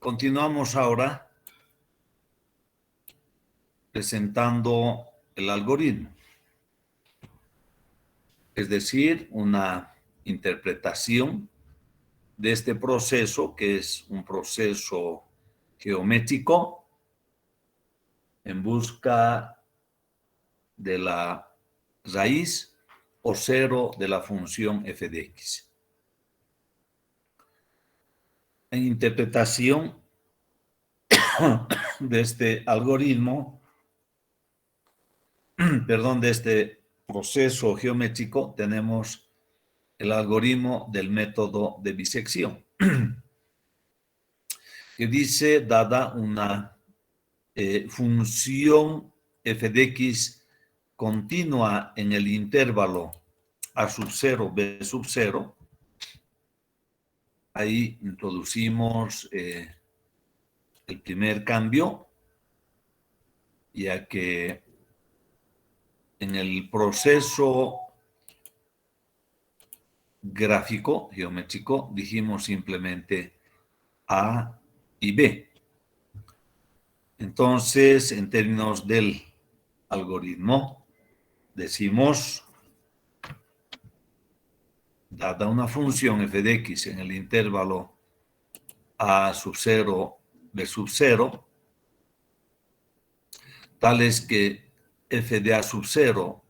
Continuamos ahora presentando el algoritmo, es decir, una interpretación de este proceso, que es un proceso geométrico en busca de la raíz o cero de la función f de x. En interpretación de este algoritmo, de este proceso geométrico, tenemos el algoritmo del método de bisección, que dice, dada una función f de x continua en el intervalo a sub 0, b sub 0, ahí introducimos el primer cambio, ya que en el proceso gráfico, geométrico, dijimos simplemente A y B. Entonces, en términos del algoritmo, decimos, dada una función f de x en el intervalo A sub 0, B sub 0, tal es que f de A sub 0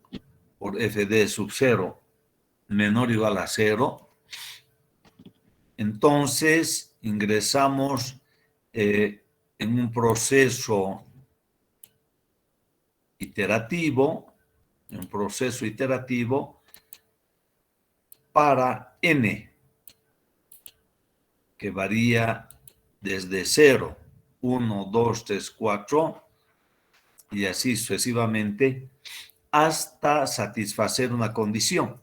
por f de sub 0 menor o igual a 0, entonces ingresamos en un proceso iterativo, para n, que varía desde 0, 1, 2, 3, 4, y así sucesivamente, hasta satisfacer una condición.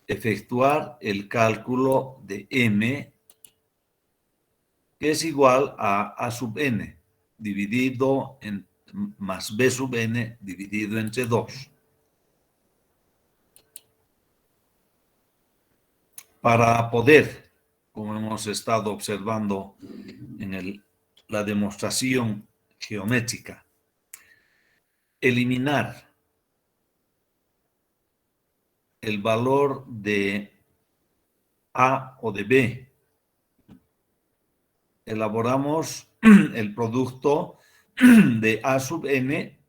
Efectuar el cálculo de m, que es igual a A sub n, dividido en más B sub n, dividido entre 2. Para poder, como hemos estado observando en la demostración geométrica, eliminar el valor de A o de B, elaboramos el producto de A sub n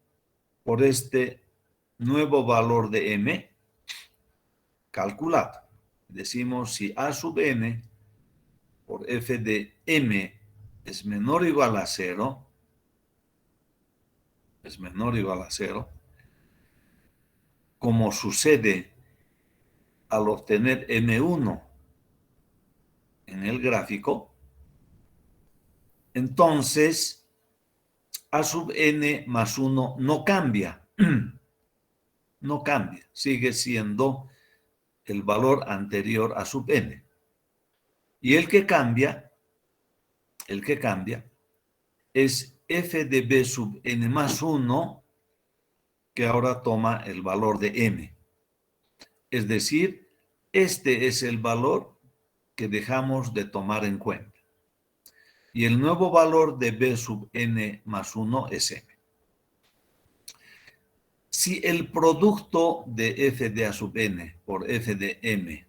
por este nuevo valor de m calculado. Decimos, si A sub n por f de m es menor o igual a 0, como sucede al obtener m1 en el gráfico, entonces A sub n más 1 no cambia. No cambia, sigue siendo el valor anterior a sub n. Y el que cambia es f de b sub n más 1, que ahora toma el valor de m. Es decir, este es el valor que dejamos de tomar en cuenta. Y el nuevo valor de b sub n más 1 es m. Si el producto de f de a sub n por f de m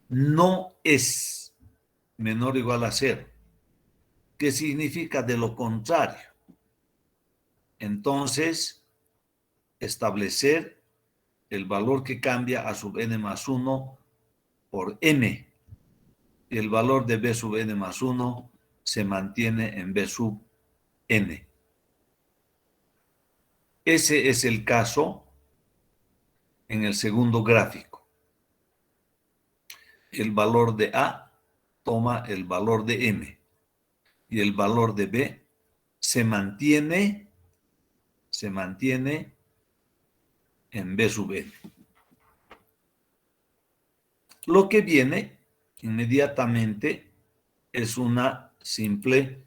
no es menor o igual a 0, ¿qué significa de lo contrario? Entonces, establecer el valor que cambia a sub n más 1 por m. Y el valor de b sub n más 1 se mantiene en b sub n. Ese es el caso en el segundo gráfico. El valor de A toma el valor de m y el valor de B se mantiene en B sub n. Lo que viene inmediatamente es una simple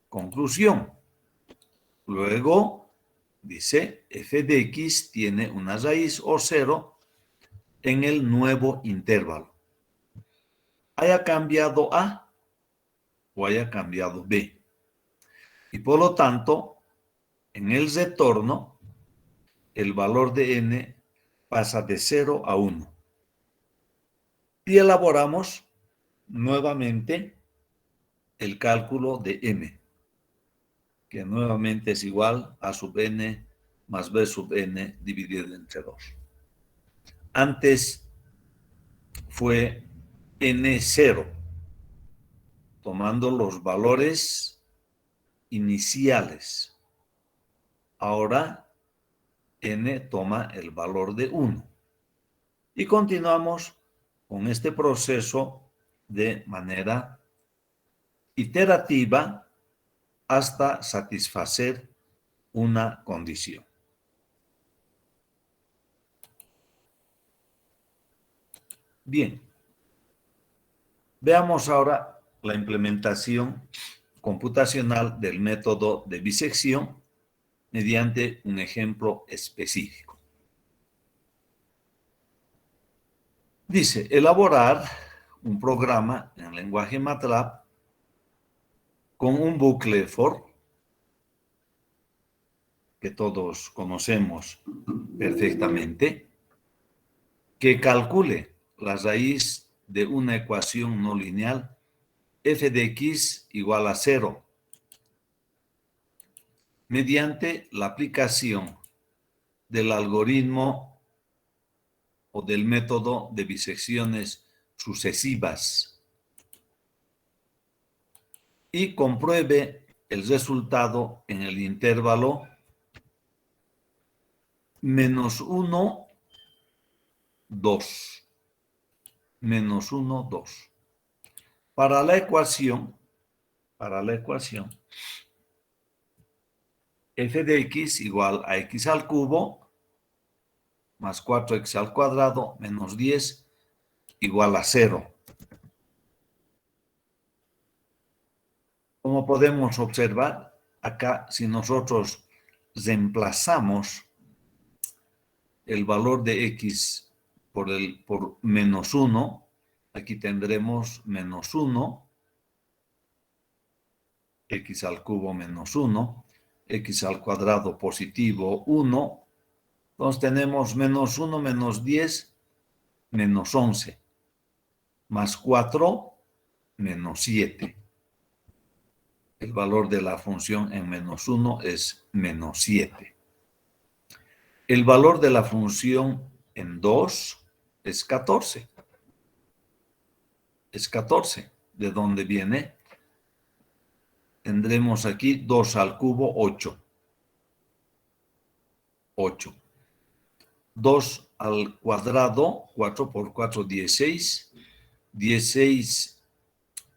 conclusión. Luego dice, f de x tiene una raíz o 0 en el nuevo intervalo. haya cambiado A o haya cambiado B. Y por lo tanto, en el retorno, el valor de n pasa de 0 a 1. Y elaboramos nuevamente el cálculo de m, que nuevamente es igual a sub n más b sub n dividido entre 2. Antes fue n0, tomando los valores iniciales. Ahora n toma el valor de 1. Y continuamos con este proceso de manera iterativa hasta satisfacer una condición. Bien, veamos ahora la implementación computacional del método de bisección mediante un ejemplo específico. Dice, elaborar un programa en lenguaje MATLAB con un bucle for, que todos conocemos perfectamente, que calcule la raíz de una ecuación no lineal f de x igual a 0 mediante la aplicación del algoritmo o del método de bisecciones sucesivas y compruebe el resultado en el intervalo -1, 2. -1, 2. Para la ecuación, f de x igual a x al cubo más 4x al cuadrado menos 10 igual a 0. Como podemos observar, acá si nosotros reemplazamos el valor de x por -1, aquí tendremos -1, x al cubo menos 1, x al cuadrado positivo 1, entonces tenemos -1 menos 10 menos 11, más 4 menos 7. El valor de la función en -1 es -7. El valor de la función en 2 es 14. Es 14. ¿De dónde viene? Tendremos aquí 2 al cubo, 8. 8. 2 al cuadrado, 4 por 4, 16. 16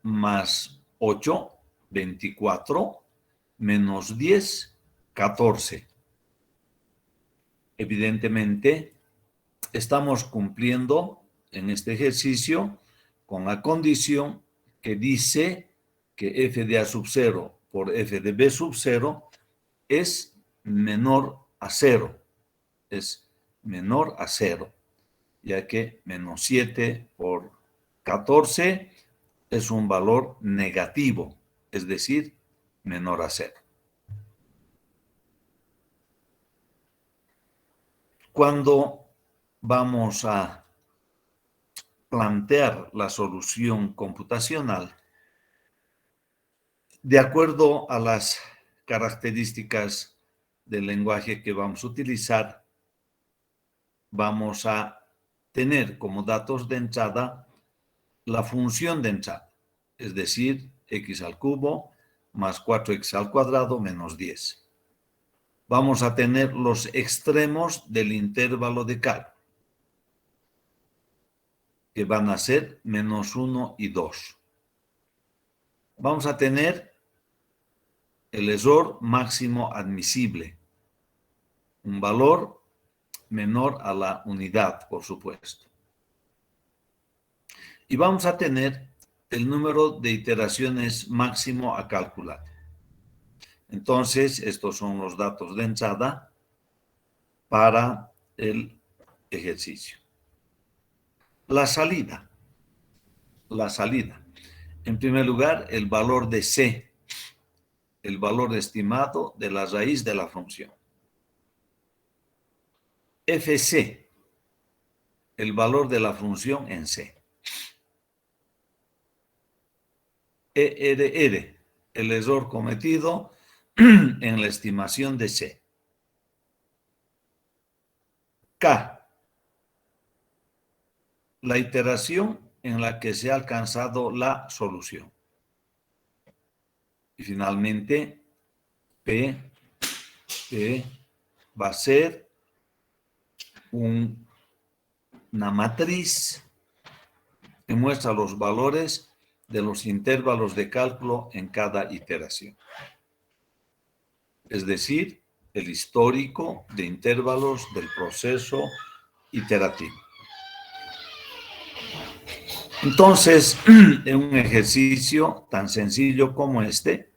más 8, 24, menos 10, 14. Evidentemente, estamos cumpliendo en este ejercicio con la condición que dice que f de a sub 0 por f de b sub 0 es menor a 0. Es menor a 0, ya que menos 7 por 14 es un valor negativo, es decir, menor a 0. Cuando vamos a plantear la solución computacional, de acuerdo a las características del lenguaje que vamos a utilizar, vamos a tener como datos de entrada la función de entrada, es decir, x al cubo más 4x al cuadrado menos 10. Vamos a tener los extremos del intervalo de cálculo, que van a ser -1 y 2. Vamos a tener el error máximo admisible, un valor menor a la unidad, por supuesto. Y vamos a tener el número de iteraciones máximo a calcular. Entonces, estos son los datos de entrada para el ejercicio. La salida. la salida. En primer lugar, el valor de C, el valor estimado de la raíz de la función. FC, el valor de la función en C. ERR, el error cometido en la estimación de C. K, la iteración en la que se ha alcanzado la solución. Y finalmente, P va a ser una matriz que muestra los valores de los intervalos de cálculo en cada iteración. Es decir, el histórico de intervalos del proceso iterativo. Entonces, en un ejercicio tan sencillo como este,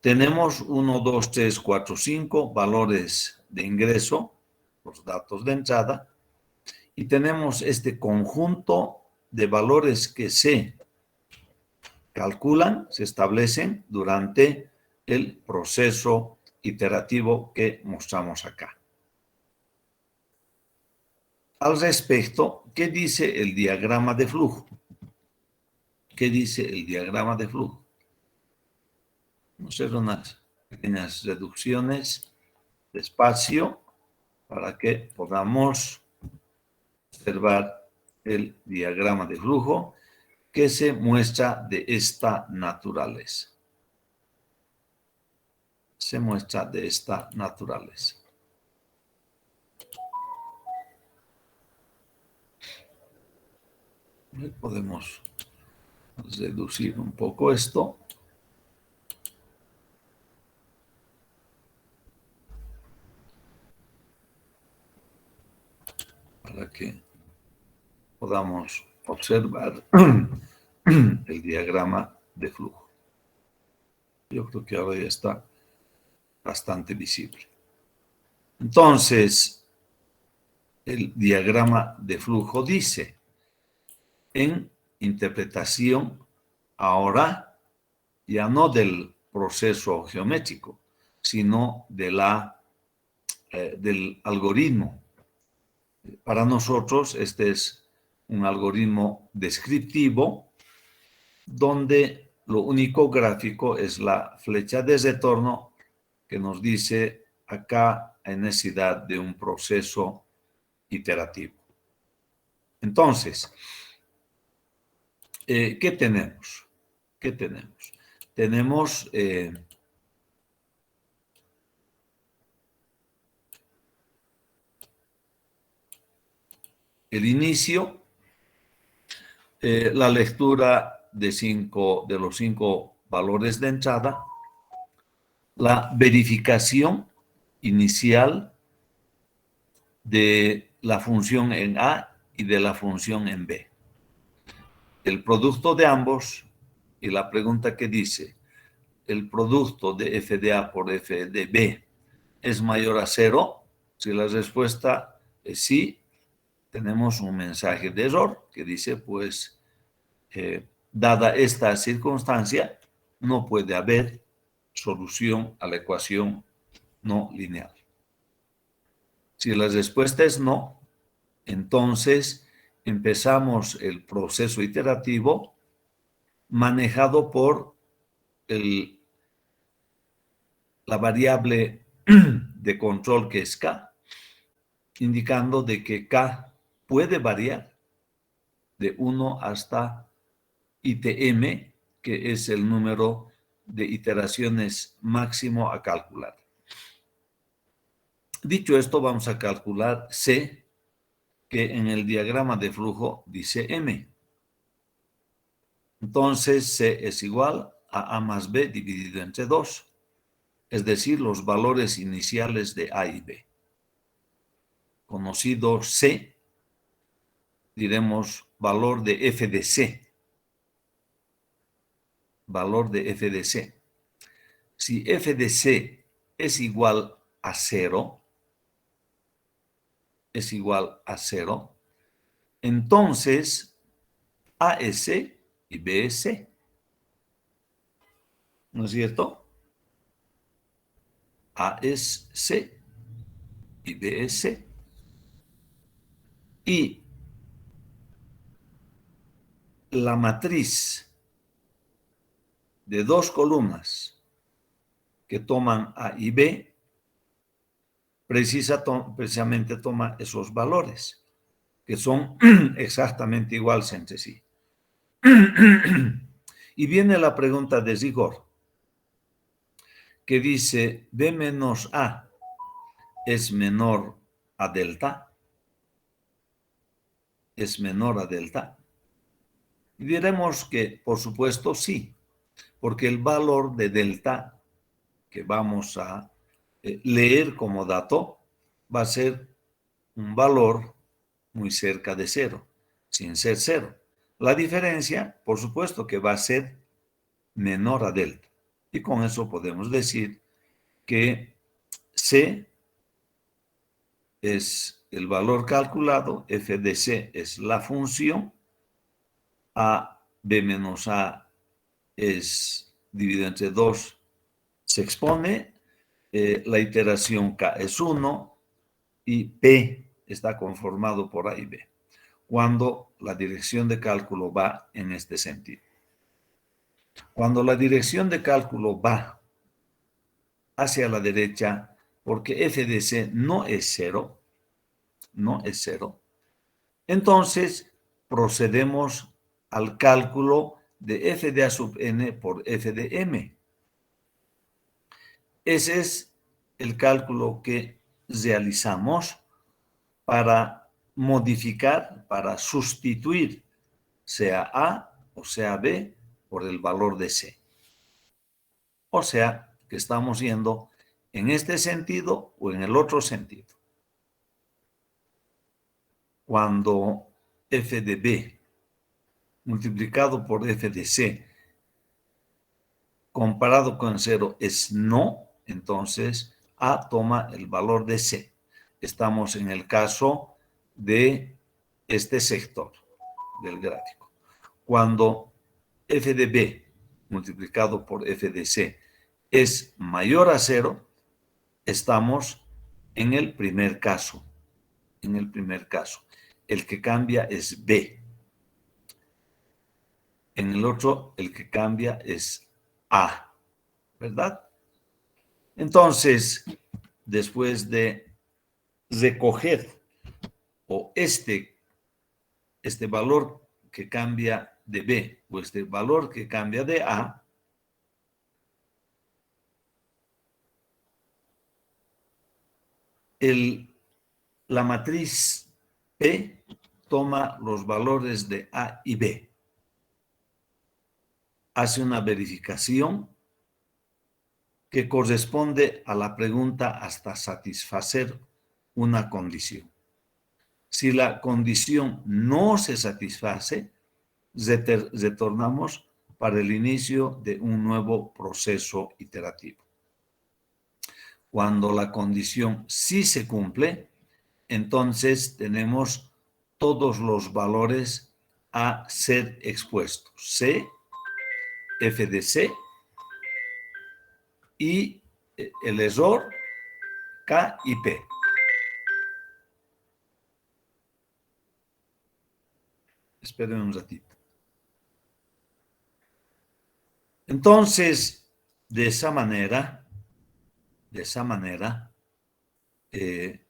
tenemos 1, 2, 3, 4, 5 valores de ingreso, los datos de entrada, y tenemos este conjunto de valores que se calculan, se establecen durante el proceso iterativo que mostramos acá. Al respecto, ¿qué dice el diagrama de flujo? ¿Qué dice el diagrama de flujo? Vamos a hacer unas pequeñas reducciones de espacio para que podamos observar el diagrama de flujo que se muestra de esta naturaleza. Se muestra de esta naturaleza. Podemos reducir un poco esto. Para que podamos observar el diagrama de flujo. Yo creo que ahora ya está bastante visible. Entonces, el diagrama de flujo dice, en interpretación ahora ya no del proceso geométrico, sino de del algoritmo. Para nosotros este es un algoritmo descriptivo donde lo único gráfico es la flecha de retorno que nos dice acá hay necesidad de un proceso iterativo. Entonces, ¿qué tenemos? ¿Qué tenemos? Tenemos el inicio, la lectura de los cinco valores de entrada, la verificación inicial de la función en A y de la función en B. El producto de ambos y la pregunta que dice, ¿el producto de f de A por f de B es mayor a 0? Si la respuesta es sí, tenemos un mensaje de error que dice, pues, dada esta circunstancia, no puede haber solución a la ecuación no lineal. Si la respuesta es no, entonces empezamos el proceso iterativo manejado por la variable de control que es K, indicando de que K puede variar de 1 hasta ITM, que es el número de iteraciones máximo a calcular. Dicho esto, vamos a calcular C, que en el diagrama de flujo dice M. Entonces, C es igual a A más B dividido entre 2, es decir, los valores iniciales de A y B. Conocido C, diremos valor de f de C. Valor de f de C. Si f de C es igual a 0, entonces A es C y B es C. ¿No es cierto? A es C y B es C. Y la matriz de dos columnas que toman A y B, precisamente toma esos valores, que son exactamente iguales entre sí. Y viene la pregunta de rigor, que dice, B menos A es menor a delta. ¿Es menor a delta? Y diremos que, por supuesto, sí, porque el valor de delta que vamos a leer como dato va a ser un valor muy cerca de cero, sin ser cero. La diferencia, por supuesto, que va a ser menor a delta. Y con eso podemos decir que C es el valor calculado, f de C es la función, a b menos a es dividido entre 2, se expone, la iteración k es 1 y p está conformado por a y b, cuando la dirección de cálculo va en este sentido. Cuando la dirección de cálculo va hacia la derecha, porque f de c no es cero, entonces procedemos al cálculo de f de a sub n por f de m. Ese es el cálculo que realizamos para modificar, para sustituir sea A o sea B por el valor de C. O sea, que estamos yendo en este sentido o en el otro sentido. Cuando f de B multiplicado por f de C comparado con 0 es no, entonces A toma el valor de C. Estamos en el caso de este sector del gráfico. Cuando f de B multiplicado por f de C es mayor a 0, estamos en el primer caso. En el primer caso. El que cambia es B. En el otro, el que cambia es A. ¿Verdad? Entonces, después de recoger o este valor que cambia de B o este valor que cambia de A, la matriz P toma los valores de A y B, hace una verificación que corresponde a la pregunta hasta satisfacer una condición. Si la condición no se satisface, retornamos para el inicio de un nuevo proceso iterativo. Cuando la condición sí se cumple, entonces tenemos todos los valores a ser expuestos. C, f de C y el error K y P. Esperen un ratito. Entonces, de esa manera,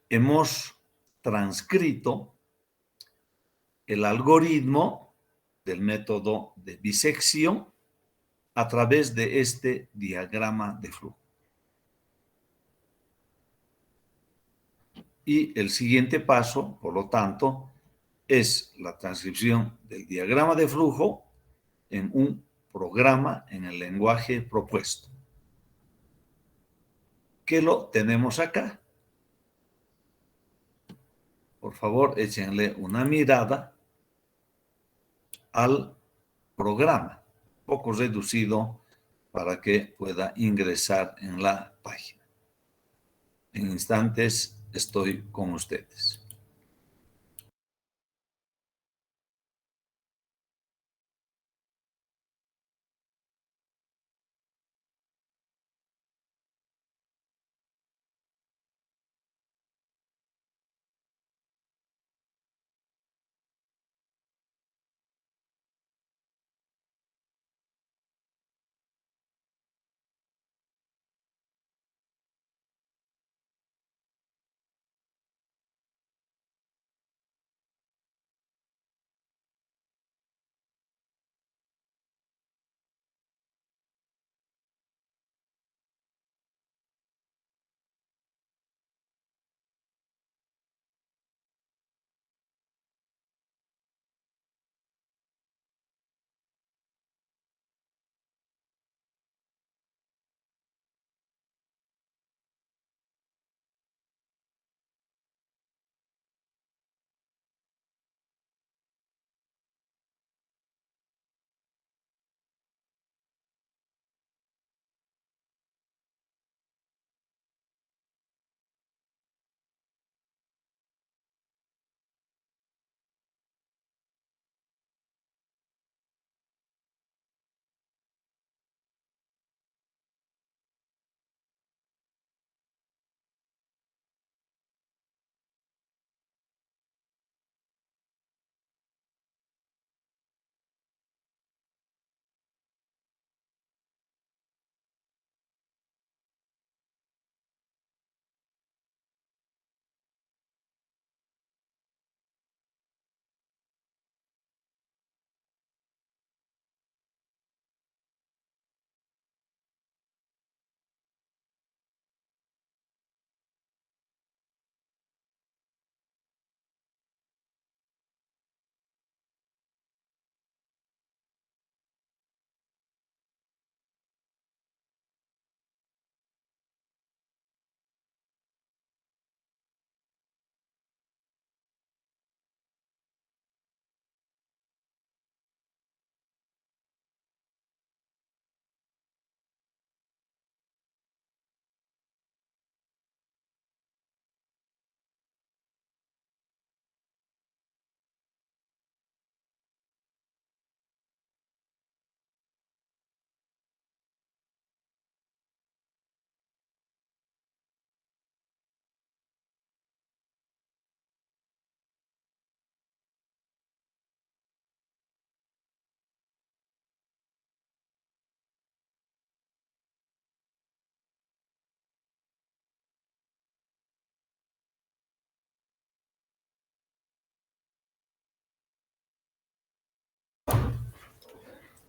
hemos transcrito el algoritmo del método de bisección a través de este diagrama de flujo. Y el siguiente paso, por lo tanto, es la transcripción del diagrama de flujo en un programa en el lenguaje propuesto, que lo tenemos acá. Por favor, échenle una mirada al programa, poco reducido para que pueda ingresar en la página. En instantes estoy con ustedes.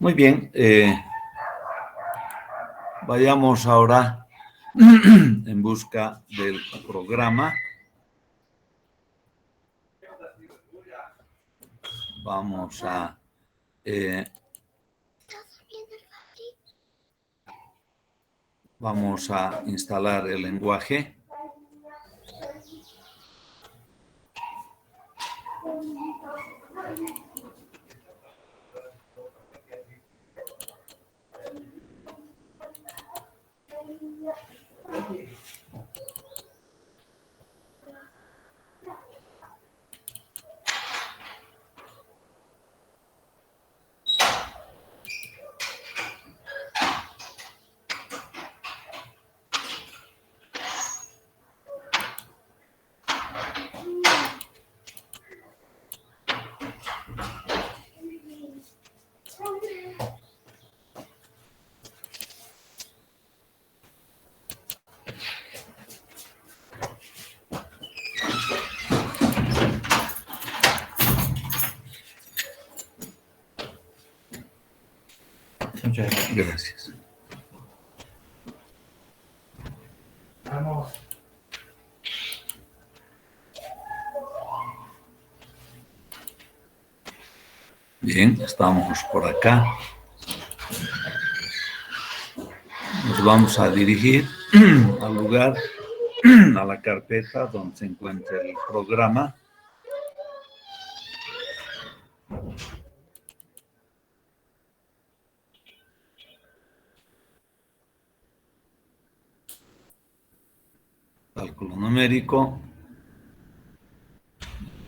Muy bien, vayamos ahora en busca del programa. Vamos a instalar el lenguaje. Muchas gracias. Vamos. Bien, estamos por acá. Nos vamos a dirigir al lugar, a la carpeta donde se encuentra el programa. Cálculo numérico,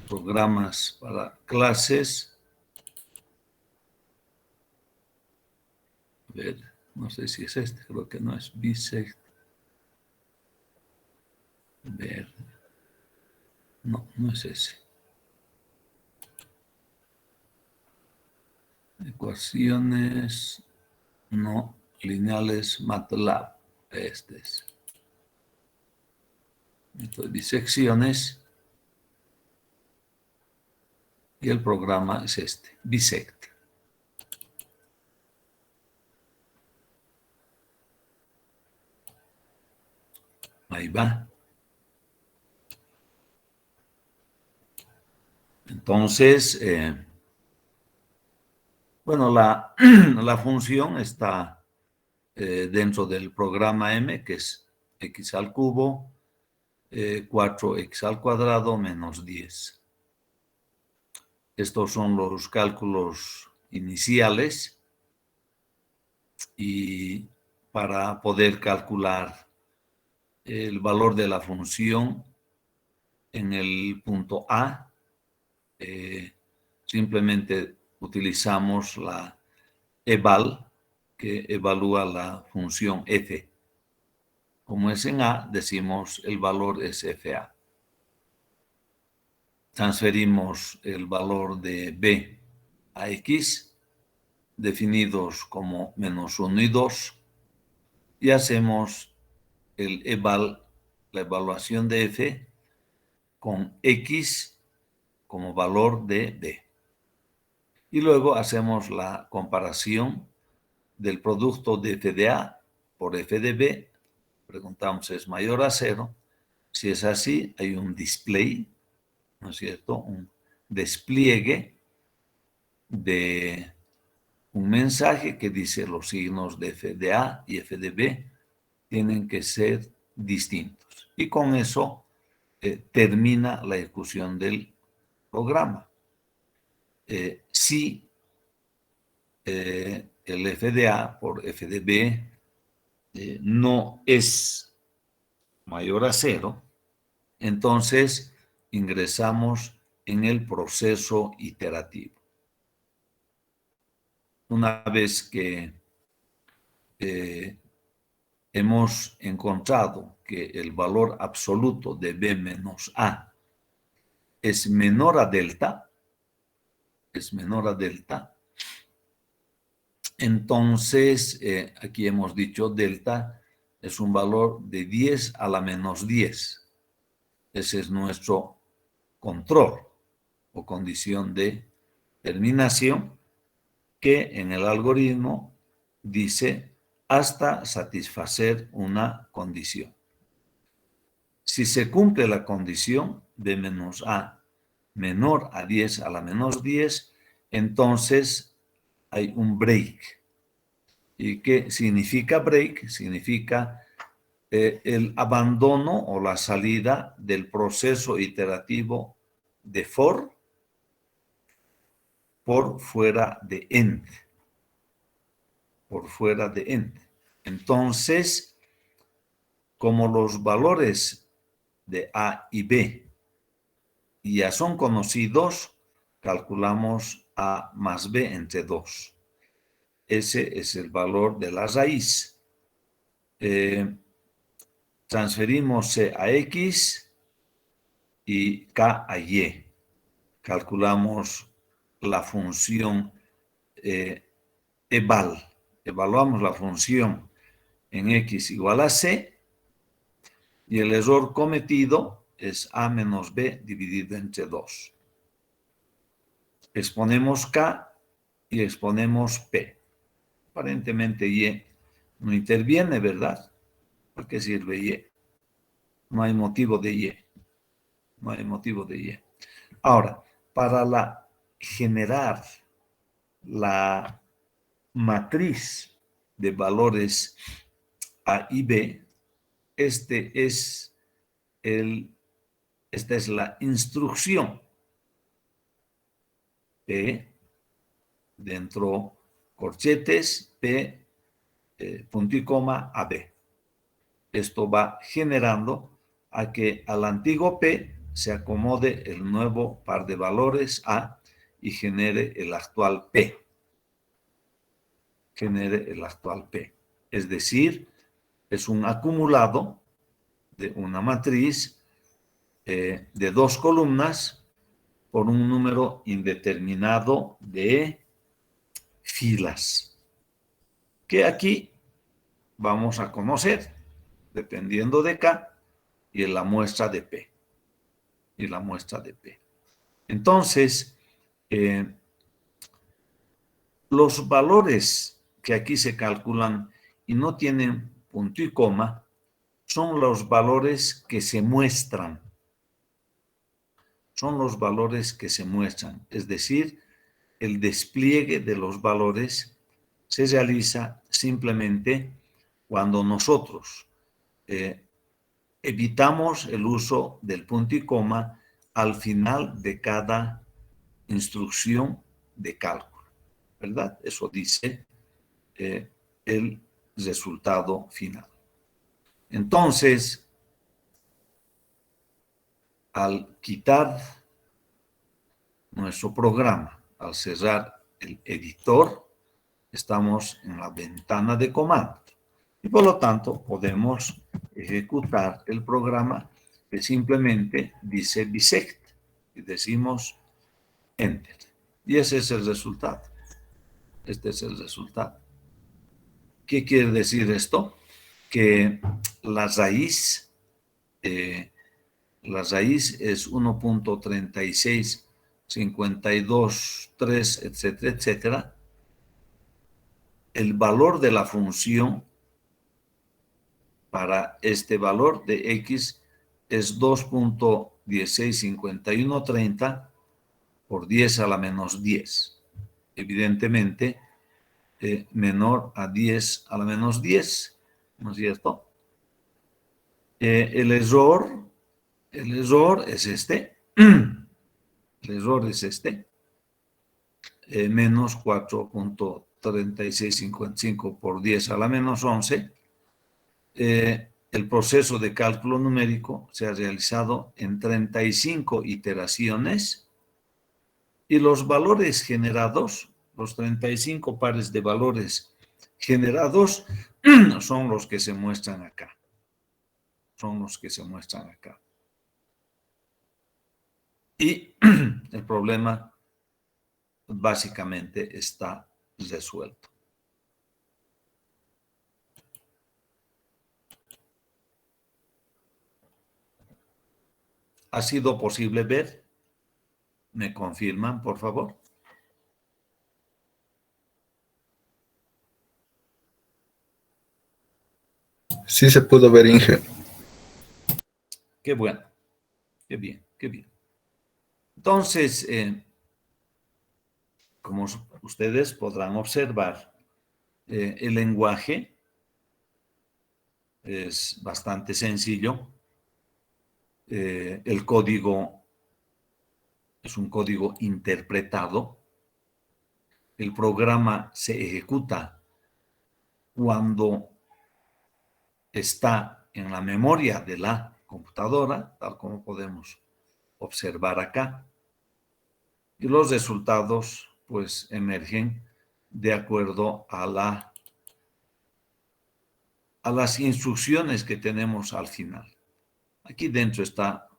programas para clases. A ver, no sé si es este, creo que no es bisect. Ver, no, no es ese. Ecuaciones, no, lineales, MATLAB, este es. Entonces, disecciones. Y el programa es este, bisect. Ahí va. Entonces, bueno, la función está dentro del programa M, que es x al cubo, 4x al cuadrado menos 10. Estos son los cálculos iniciales y para poder calcular el valor de la función en el punto A, simplemente utilizamos la eval, que evalúa la función f. Como es en A, decimos el valor es fa. Transferimos el valor de b a x, definidos como menos 1 y 2, y hacemos la evaluación de f con x como valor de b. Y luego hacemos la comparación del producto de f de A por f de B. Preguntamos si es mayor a 0. Si es así, hay un display, ¿no es cierto? Un despliegue de un mensaje que dice los signos de f de A y f de B tienen que ser distintos. Y con eso termina la ejecución del programa. Si el f de A por f de B no es mayor a 0, entonces ingresamos en el proceso iterativo. Una vez que hemos encontrado que el valor absoluto de B menos A es menor a delta, entonces aquí hemos dicho delta es un valor de 10 a la menos 10. Ese es nuestro control o condición de terminación que en el algoritmo dice hasta satisfacer una condición. Si se cumple la condición b menos a menor a 10 a la menos 10, entonces hay un break. ¿Y qué significa break? Significa el abandono o la salida del proceso iterativo de for por fuera de end. Por fuera de end. Entonces, como los valores de A y B ya son conocidos, calculamos A más B entre 2. Ese es el valor de la raíz. Transferimos C a X y K a Y. Calculamos la función eval. Evaluamos la función en X igual a C y el error cometido es A menos B dividido entre 2. Exponemos K y exponemos P. Aparentemente Y no interviene, ¿verdad? ¿Para qué sirve Y? No hay motivo de Y. No hay motivo de Y. Ahora, para generar la matriz de valores A y B, esta es la instrucción. P, dentro corchetes, P, punto y coma, AB. Esto va generando a que al antiguo P se acomode el nuevo par de valores A y genere el actual P. Genere el actual P. Es decir, es un acumulado de una matriz de 2 columnas por un número indeterminado de filas, que aquí vamos a conocer dependiendo de K y la muestra de P. Y la muestra de P. Entonces, los valores que aquí se calculan y no tienen punto y coma son los valores que se muestran. Son los valores que se muestran. Es decir, el despliegue de los valores se realiza simplemente cuando nosotros evitamos el uso del punto y coma al final de cada instrucción de cálculo, ¿verdad? Eso dice el resultado final. Entonces, al quitar nuestro programa, al cerrar el editor, estamos en la ventana de comando. Y por lo tanto, podemos ejecutar el programa que simplemente dice bisect. Y decimos enter. Y ese es el resultado. Este es el resultado. ¿Qué quiere decir esto? Que la raíz es 1.3652.3, etcétera, etcétera. El valor de la función para este valor de X es 2.165130 por 10 a la menos 10. Evidentemente, menor a 10 a la menos 10, ¿no es cierto? El error es este. El error es este. Menos 4.3655 por 10 a la menos 11. El proceso de cálculo numérico se ha realizado en 35 iteraciones y los valores generados, los 35 pares de valores generados, son los que se muestran acá. Son los que se muestran acá. Y el problema básicamente está resuelto. ¿Ha sido posible ver? ¿Me confirman, por favor? Sí se pudo ver, Inge. Qué bueno, qué bien, qué bien. Entonces, como ustedes podrán observar, el lenguaje es bastante sencillo. El código es un código interpretado. El programa se ejecuta cuando está en la memoria de la computadora, tal como podemos observar acá. Y los resultados, pues, emergen de acuerdo a las instrucciones que tenemos al final. Aquí dentro está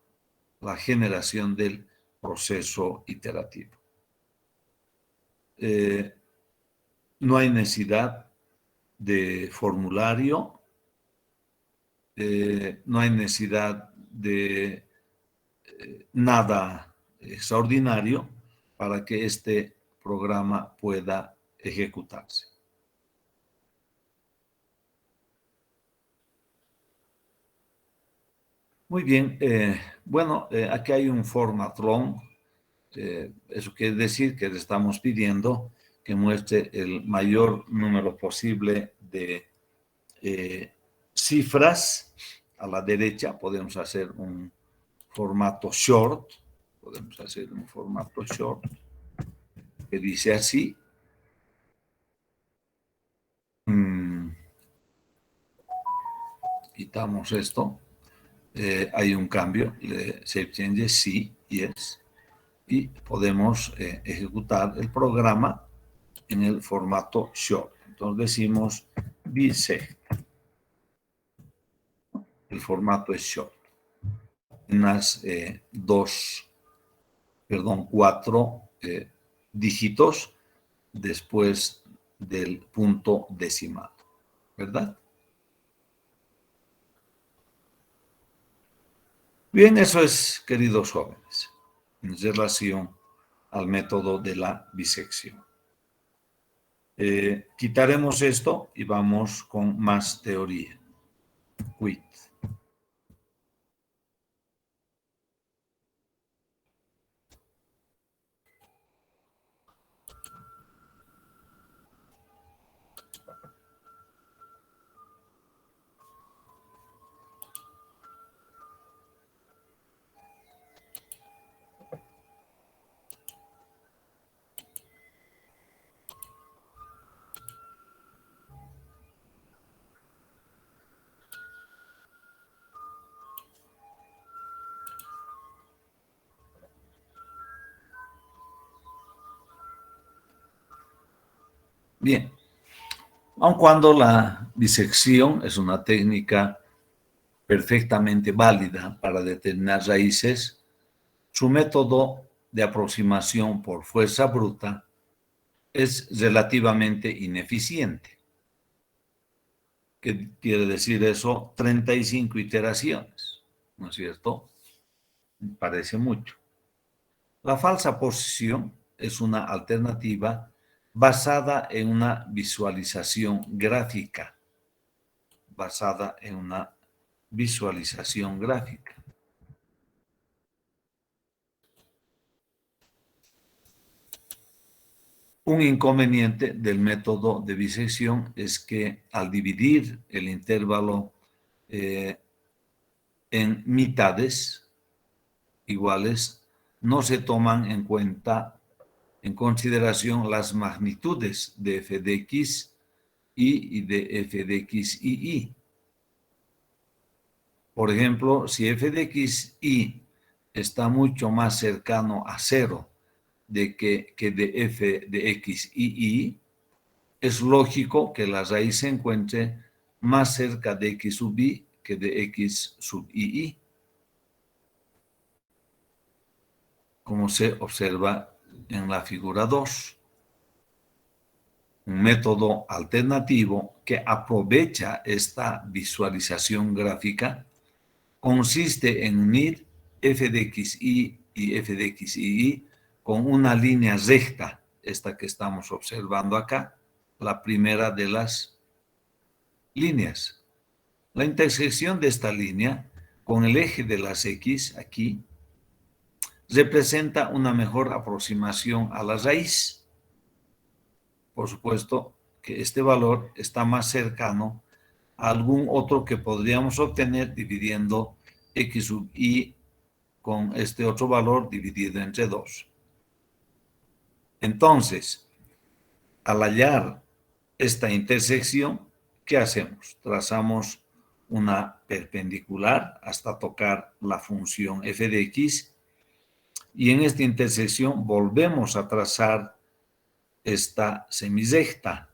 la generación del proceso iterativo. No hay necesidad de formulario, no hay necesidad de nada extraordinario para que este programa pueda ejecutarse. Muy bien, bueno, aquí hay un formatron. Eso quiere decir que le estamos pidiendo que muestre el mayor número posible de cifras. A la derecha podemos hacer un formato short, que dice así. Quitamos esto. Hay un cambio, save changes, sí, yes, y podemos ejecutar el programa en el formato short. Entonces decimos bisect. El formato es short. Unas cuatro dígitos después del punto decimal, ¿verdad? Bien, eso es, queridos jóvenes, en relación al método de la bisección. Quitaremos esto y vamos con más teoría. Quit. Bien, aun cuando la bisección es una técnica perfectamente válida para determinar raíces, su método de aproximación por fuerza bruta es relativamente ineficiente. ¿Qué quiere decir eso? 35 iteraciones, ¿no es cierto? Parece mucho. La falsa posición es una alternativa basada en una visualización gráfica. Un inconveniente del método de bisección es que al dividir el intervalo en mitades iguales, no se toman en consideración las magnitudes de f de x y de f de x y. Por ejemplo, si f de x y está mucho más cercano a 0 que de f de x y, es lógico que la raíz se encuentre más cerca de x sub y que de x sub y, como se observa en la figura 2. Un método alternativo que aprovecha esta visualización gráfica consiste en unir f de xy y f de xy con una línea recta, esta que estamos observando acá, la primera de las líneas. La intersección de esta línea con el eje de las X aquí representa una mejor aproximación a la raíz. Por supuesto que este valor está más cercano a algún otro que podríamos obtener dividiendo x sub i con este otro valor dividido entre 2. Entonces, al hallar esta intersección, ¿qué hacemos? Trazamos una perpendicular hasta tocar la función f de x y en esta intersección volvemos a trazar esta semirrecta,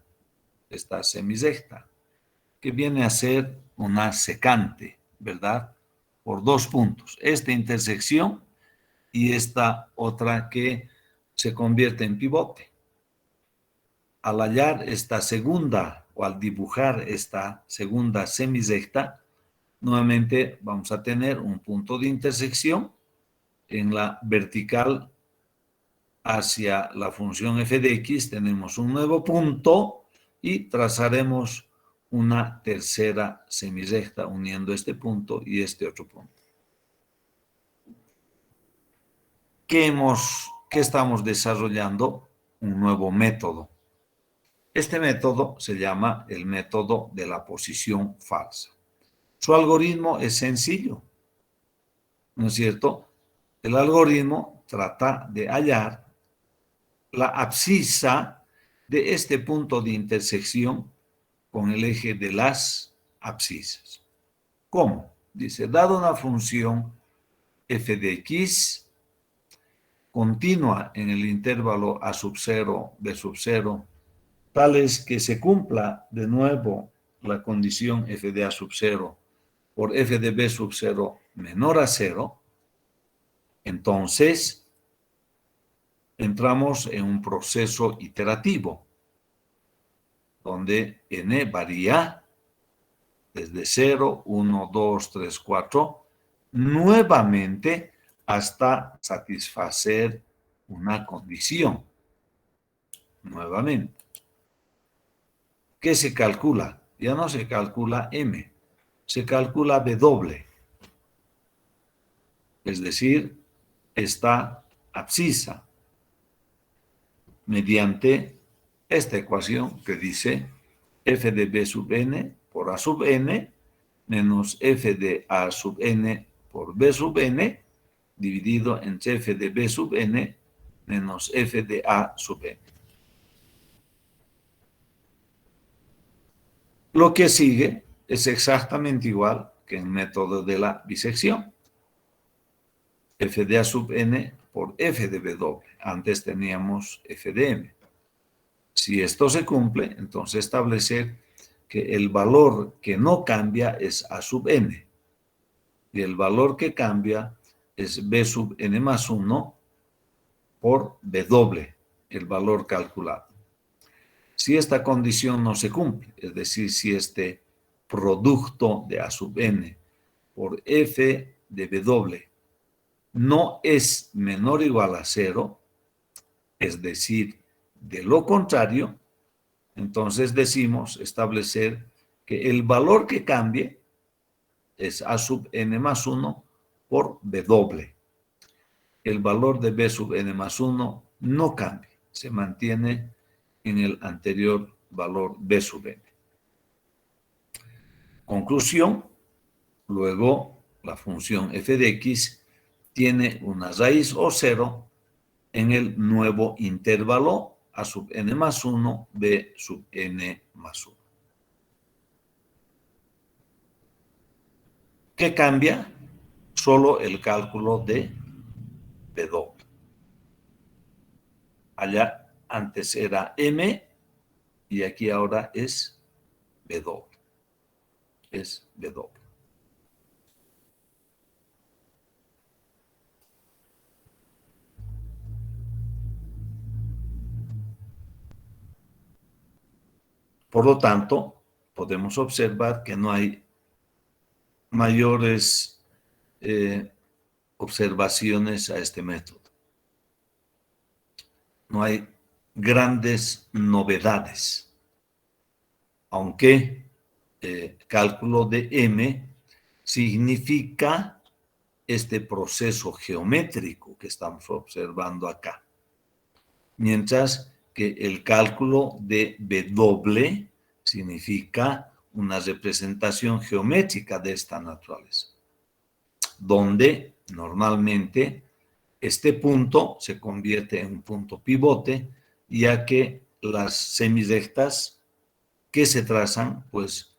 que viene a ser una secante, ¿verdad? Por 2 puntos. Esta intersección y esta otra que se convierte en pivote. Al hallar esta segunda o al dibujar esta segunda semirrecta, nuevamente vamos a tener un punto de intersección en la vertical hacia la función f de x. Tenemos un nuevo punto y trazaremos una tercera semirrecta uniendo este punto y este otro punto. ¿Qué estamos desarrollando? Un nuevo método. Este método se llama el método de la posición falsa. Su algoritmo es sencillo, ¿no es cierto? El algoritmo trata de hallar la abscisa de este punto de intersección con el eje de las abscisas. ¿Cómo? Dice, dado una función f de x continua en el intervalo a sub 0, b sub 0, tal es que se cumpla de nuevo la condición f de a sub 0 por f de b sub 0 menor a 0, entonces entramos en un proceso iterativo donde n varía desde 0, 1, 2, 3, 4, nuevamente hasta satisfacer una condición. Nuevamente. ¿Qué se calcula? Ya no se calcula m, se calcula w. Es decir, esta abscisa mediante esta ecuación que dice f de b sub n por a sub n menos f de a sub n por b sub n dividido entre f de b sub n menos f de a sub n. Lo que sigue es exactamente igual que el método de la bisección. F de a sub n por f de w. Antes teníamos f de m. Si esto se cumple, entonces establecer que el valor que no cambia es a sub n. Y el valor que cambia es b sub n más 1 por w, el valor calculado. Si esta condición no se cumple, es decir, si este producto de a sub n por f de w no es menor o igual a 0, es decir, de lo contrario, entonces decimos establecer que el valor que cambie es a sub n más 1 por w. El valor de b sub n más 1 no cambia, se mantiene en el anterior valor b sub n. Conclusión, luego la función f de x tiene una raíz o 0 en el nuevo intervalo a sub n más 1, b sub n más 1. ¿Qué cambia? Solo el cálculo de w. Allá antes era m y aquí ahora es w. Es w. Por lo tanto, podemos observar que no hay mayores observaciones a este método. No hay grandes novedades, aunque cálculo de M significa este proceso geométrico que estamos observando acá. Mientras que el cálculo de W significa una representación geométrica de esta naturaleza, donde normalmente este punto se convierte en un punto pivote, ya que las semirrectas que se trazan, pues,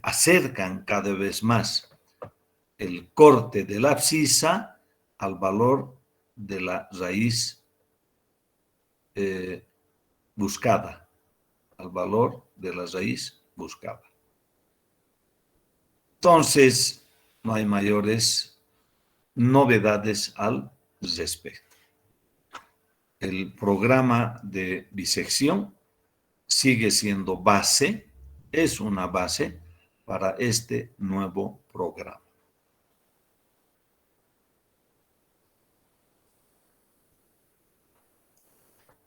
acercan cada vez más el corte de la abscisa al valor de la raíz buscada, al valor de la raíz buscada. Entonces, no hay mayores novedades al respecto. El programa de bisección sigue siendo base, es una base para este nuevo programa.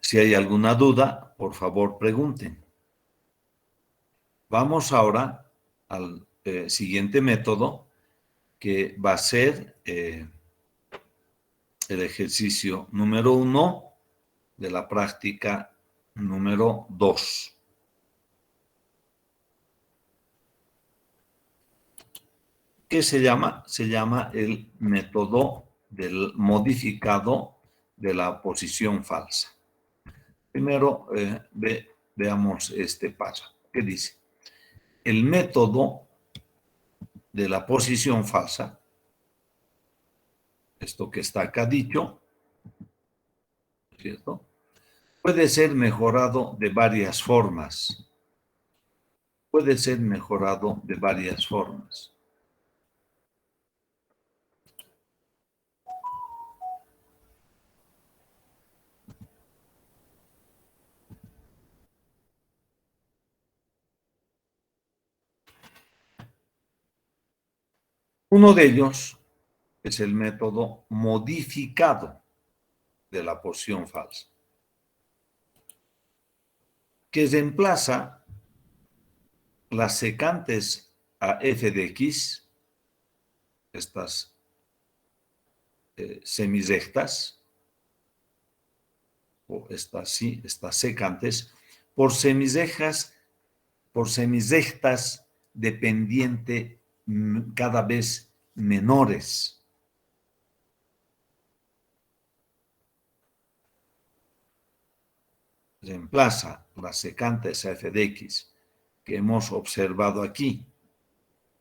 Si hay alguna duda, por favor pregunten. Vamos ahora al siguiente método, que va a ser el ejercicio número 1 de la práctica número 2. ¿Qué se llama? Se llama el método del modificado de la posición falsa. Primero veamos este paso. ¿Qué dice? El método de la posición falsa, esto que está acá dicho, ¿cierto? Puede ser mejorado de varias formas. Puede ser mejorado de varias formas. Uno de ellos es el método modificado de la posición falsa, que reemplaza las secantes a f de x, estas semirrectas, o estas secantes, por semirrectas dependiente cada vez menores. Reemplaza las secantes a f de x que hemos observado aquí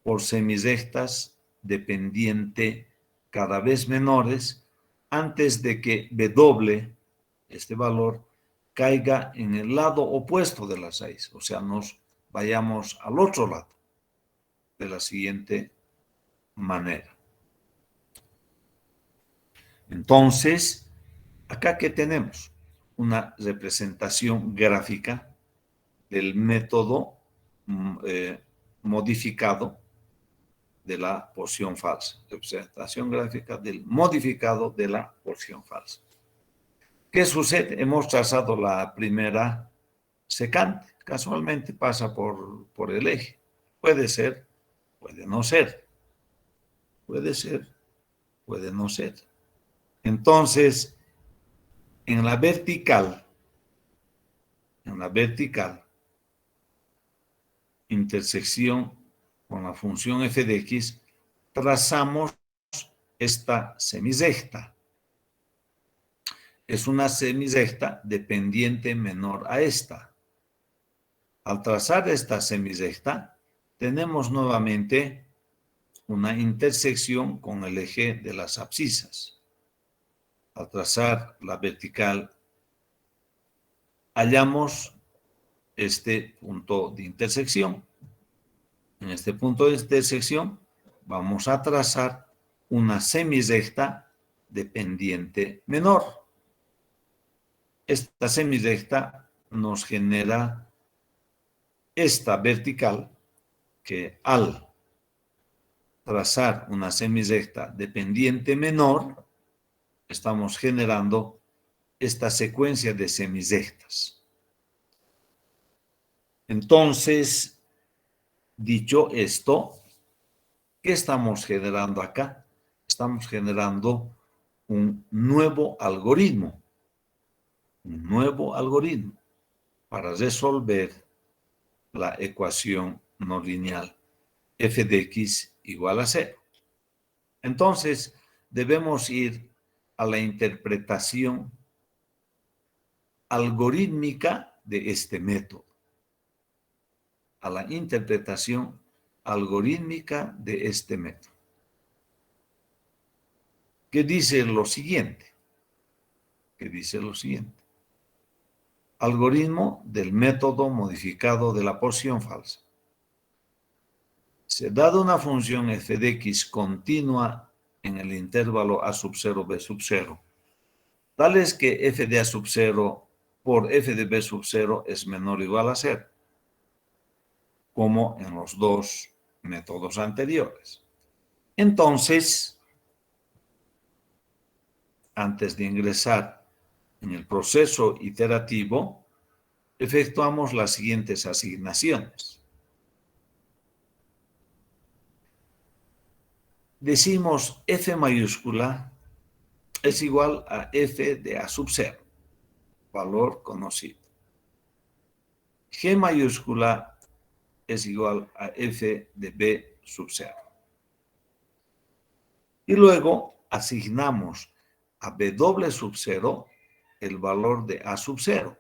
por semirrectas dependiente cada vez menores antes de que W, este valor, caiga en el lado opuesto de la raíz, o sea, nos vayamos al otro lado de la siguiente manera. Entonces, acá ¿qué tenemos? Una representación gráfica del método modificado de la porción falsa. Representación gráfica del modificado de la porción falsa. ¿Qué sucede? Hemos trazado la primera secante. Casualmente pasa por el eje. Puede ser, puede no ser. Puede ser, puede no ser. Entonces, en la vertical, intersección con la función f de x, trazamos esta semirrecta. Es una semirrecta dependiente menor a esta. Al trazar esta semirrecta, tenemos nuevamente una intersección con el eje de las abscisas. Al trazar la vertical, hallamos este punto de intersección. En este punto de intersección vamos a trazar una semirrecta dependiente menor. Esta semirrecta nos genera esta vertical que al trazar una semirrecta dependiente menor, estamos generando esta secuencia de semirrectas. Entonces, Dicho esto, ¿qué estamos generando acá? Estamos generando un nuevo algoritmo para resolver la ecuación no lineal f de x igual a 0. Entonces, debemos ir a la interpretación algorítmica de este método. A la interpretación algorítmica de este método. Que dice lo siguiente. Algoritmo del método modificado de la porción falsa. Se dada una función f de x continua en el intervalo a sub 0, b sub 0, tal es que f de a sub 0 por f de b sub 0 es menor o igual a 0, como en los dos métodos anteriores. Entonces, antes de ingresar en el proceso iterativo, efectuamos las siguientes asignaciones. Decimos f mayúscula es igual a f de a sub 0, valor conocido. G mayúscula es igual a f de b sub 0. Y luego asignamos a w sub 0 el valor de a sub 0.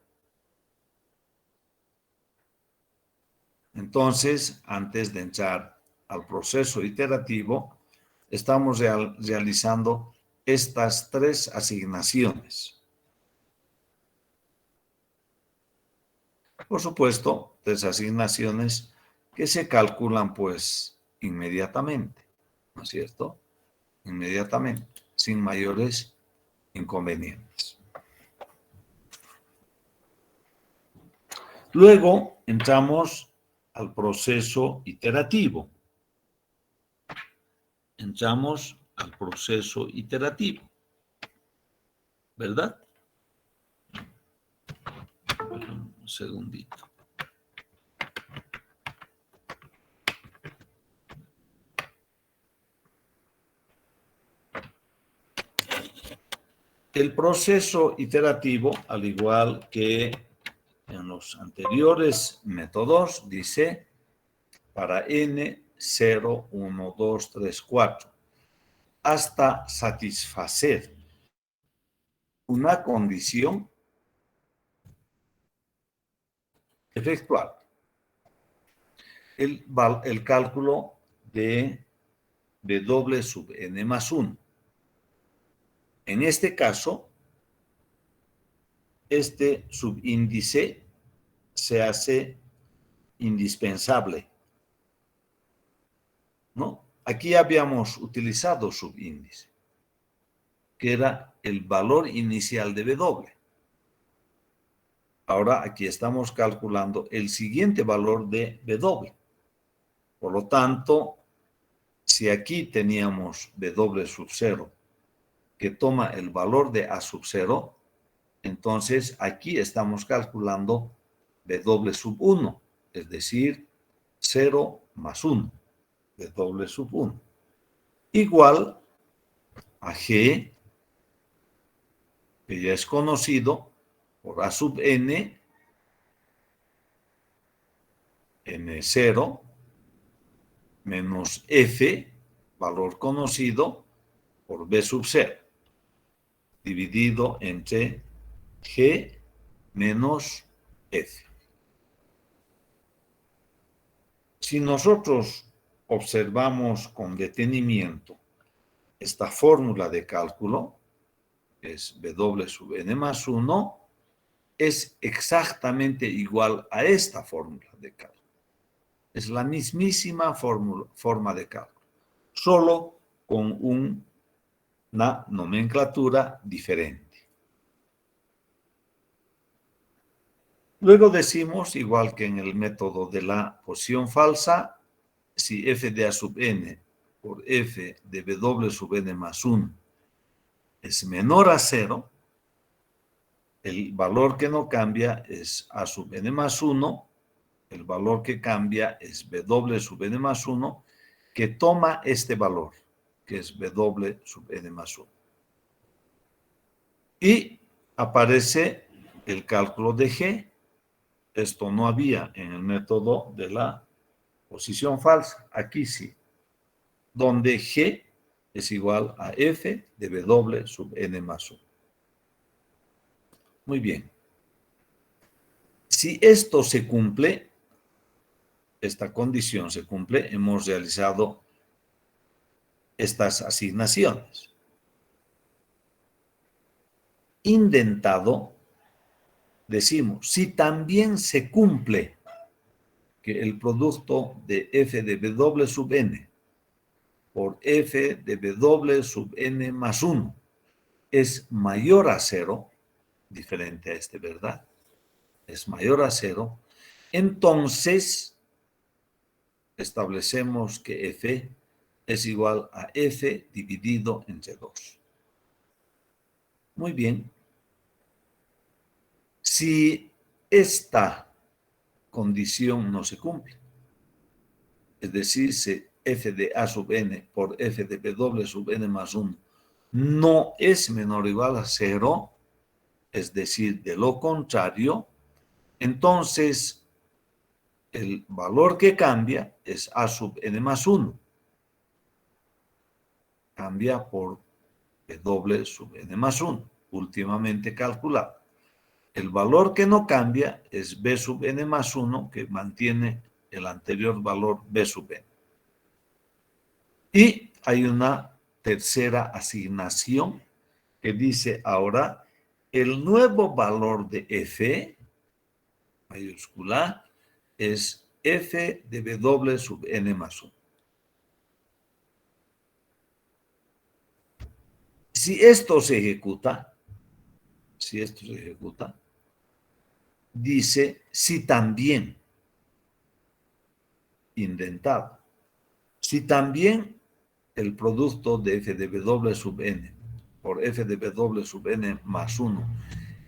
Entonces, antes de entrar al proceso iterativo, estamos realizando estas tres asignaciones. Por supuesto, tres asignaciones que se calculan pues inmediatamente, ¿no es cierto? Inmediatamente, sin mayores inconvenientes. Luego entramos al proceso iterativo. ¿Verdad? Un segundito. El proceso iterativo, al igual que en los anteriores métodos, dice para n 0, 1, 2, 3, 4, hasta satisfacer una condición, efectuar el cálculo de w sub n más 1. En este caso, este subíndice se hace indispensable, ¿no? Aquí habíamos utilizado subíndice, que era el valor inicial de W. Ahora aquí estamos calculando el siguiente valor de W. Por lo tanto, si aquí teníamos W sub 0, que toma el valor de A sub 0, entonces aquí estamos calculando W sub 1, es decir, 0 más 1, W sub 1, igual a G, que ya es conocido por A sub n, n0, menos F, valor conocido, por B sub 0, dividido entre G menos F. Si nosotros observamos con detenimiento esta fórmula de cálculo, es W sub n más 1, es exactamente igual a esta fórmula de cálculo. Es la mismísima forma de cálculo, solo con una nomenclatura diferente. Luego decimos, igual que en el método de la posición falsa, si f de a sub n por f de w sub n más 1 es menor a 0, el valor que no cambia es a sub n más 1, el valor que cambia es W sub n más 1, que toma este valor, que es W sub n más 1. Y aparece el cálculo de G. Esto no había en el método de la posición falsa. Aquí sí, donde G es igual a F de W sub n más 1. Muy bien. Si esto se cumple, esta condición se cumple, hemos realizado estas asignaciones. Indentado, decimos, si también se cumple que el producto de f de W sub n por f de W sub n más 1 es mayor a 0, diferente a este, ¿verdad? Es mayor a 0, entonces establecemos que f es igual a f dividido entre 2. Muy bien. Si esta condición no se cumple, es decir, si f de a sub n por f de W sub n más 1 no es menor o igual a 0, es decir, de lo contrario, entonces el valor que cambia es a sub n más 1. Cambia por W sub n más 1, últimamente calculado. El valor que no cambia es b sub n más 1, que mantiene el anterior valor b sub n. Y hay una tercera asignación que dice ahora el nuevo valor de f, mayúscula, es f de w sub n más 1. Si esto se ejecuta, dice si también, indentado, si también el producto de f de w sub n por f de w sub n más 1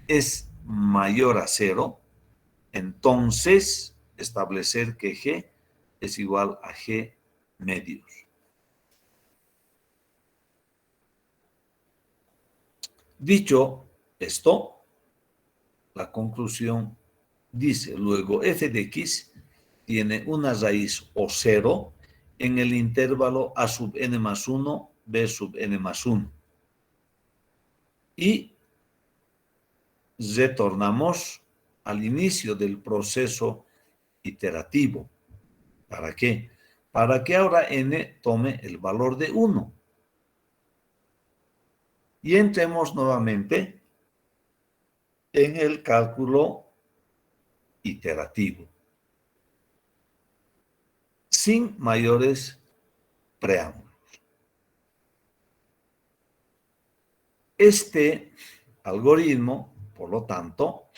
es mayor a 0, entonces establecer que G es igual a G medios. Dicho esto, la conclusión dice, luego f de x tiene una raíz o 0 en el intervalo a sub n más 1, b sub n más 1. Y retornamos al inicio del proceso iterativo. ¿Para qué? Para que ahora n tome el valor de 1. Y entremos nuevamente en el cálculo iterativo, sin mayores preámbulos. Este algoritmo, por lo tanto,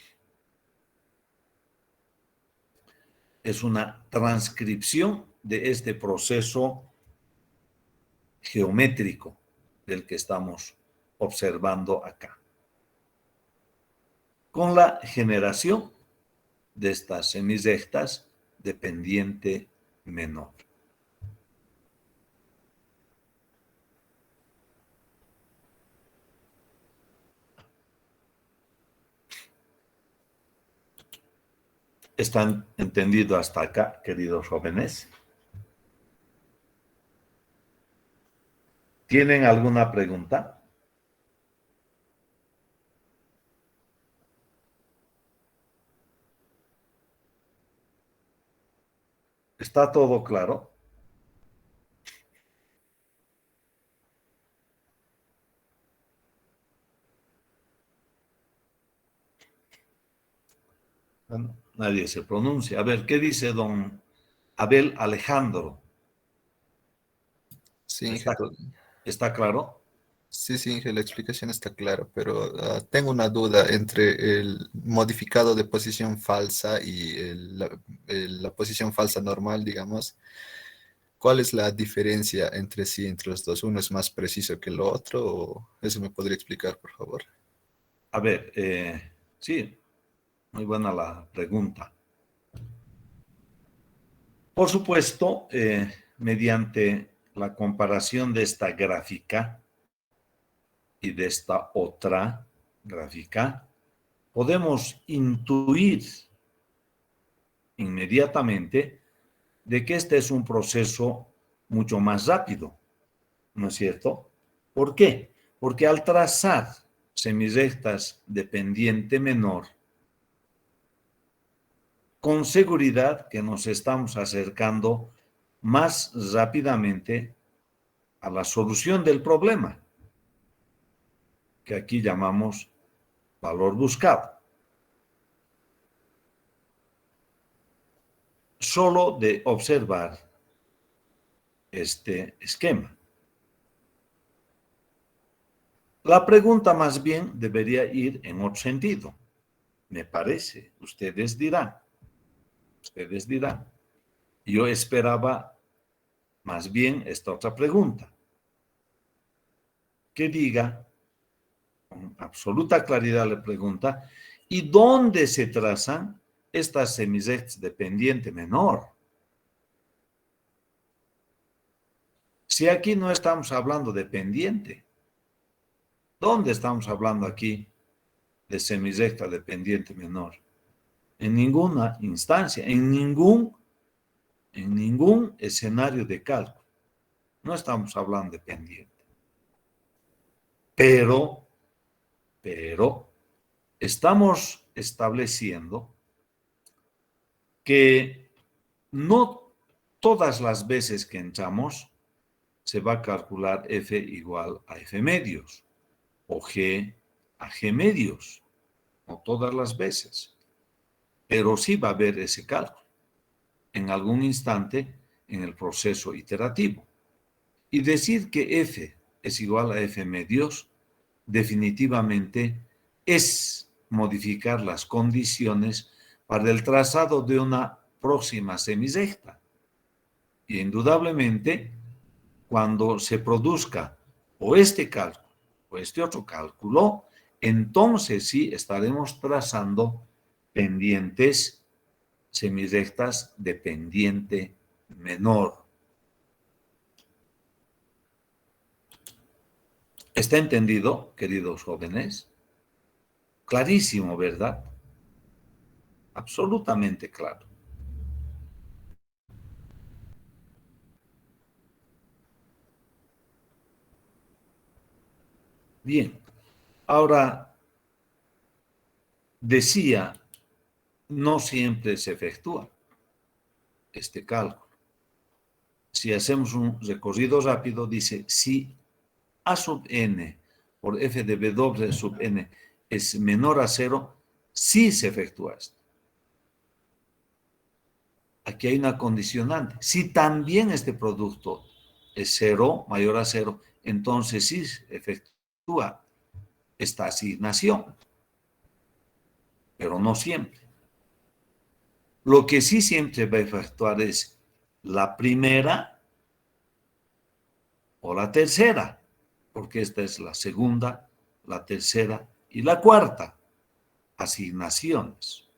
es una transcripción de este proceso geométrico del que estamos observando acá, con la generación de estas semirrectas de pendiente menor. ¿Están entendidos hasta acá, queridos jóvenes? ¿Tienen alguna pregunta? ¿Está todo claro? Bueno, nadie se pronuncia. A ver, ¿qué dice don Abel Alejandro? Sí, ¿Está, Inge, está claro? sí, Inge, la explicación está clara, pero tengo una duda entre el modificado de posición falsa y la posición falsa normal, digamos. ¿Cuál es la diferencia entre sí, entre los dos? ¿Uno es más preciso que el otro? ¿O eso me podría explicar, por favor? A ver, sí, muy buena la pregunta. Por supuesto, mediante la comparación de esta gráfica y de esta otra gráfica, podemos intuir inmediatamente de que este es un proceso mucho más rápido, ¿no es cierto? ¿Por qué? Porque al trazar semirrectas de pendiente menor, con seguridad que nos estamos acercando más rápidamente a la solución del problema, que aquí llamamos valor buscado. Solo de observar este esquema. La pregunta más bien debería ir en otro sentido, me parece. Ustedes dirán. Yo esperaba más bien esta otra pregunta, que diga, con absoluta claridad la pregunta, ¿y dónde se trazan estas semirrectas de pendiente menor? Si aquí no estamos hablando de pendiente, ¿dónde estamos hablando aquí de semirrecta de pendiente menor? En ninguna instancia, en ningún escenario de cálculo. No estamos hablando de pendiente. Pero estamos estableciendo que no todas las veces que entramos se va a calcular F igual a F medios o G a G medios. No todas las veces. Pero sí va a haber ese cálculo en algún instante en el proceso iterativo. Y decir que F es igual a F medios definitivamente es modificar las condiciones para el trazado de una próxima semirrecta. Y indudablemente, cuando se produzca o este cálculo o este otro cálculo, entonces sí estaremos trazando pendientes semirrectas de pendiente menor. ¿Está entendido, queridos jóvenes? Clarísimo, ¿verdad? Absolutamente claro. Bien, ahora decía, no siempre se efectúa este cálculo. Si hacemos un recorrido rápido, dice, si A sub n por f de w sub n es menor a 0, sí se efectúa esto. Aquí hay una condicionante. Si también este producto es 0, mayor a 0, entonces sí se efectúa esta asignación. Pero no siempre. Lo que sí siempre va a efectuar es la primera o la tercera, porque esta es la segunda, la tercera y la cuarta asignaciones.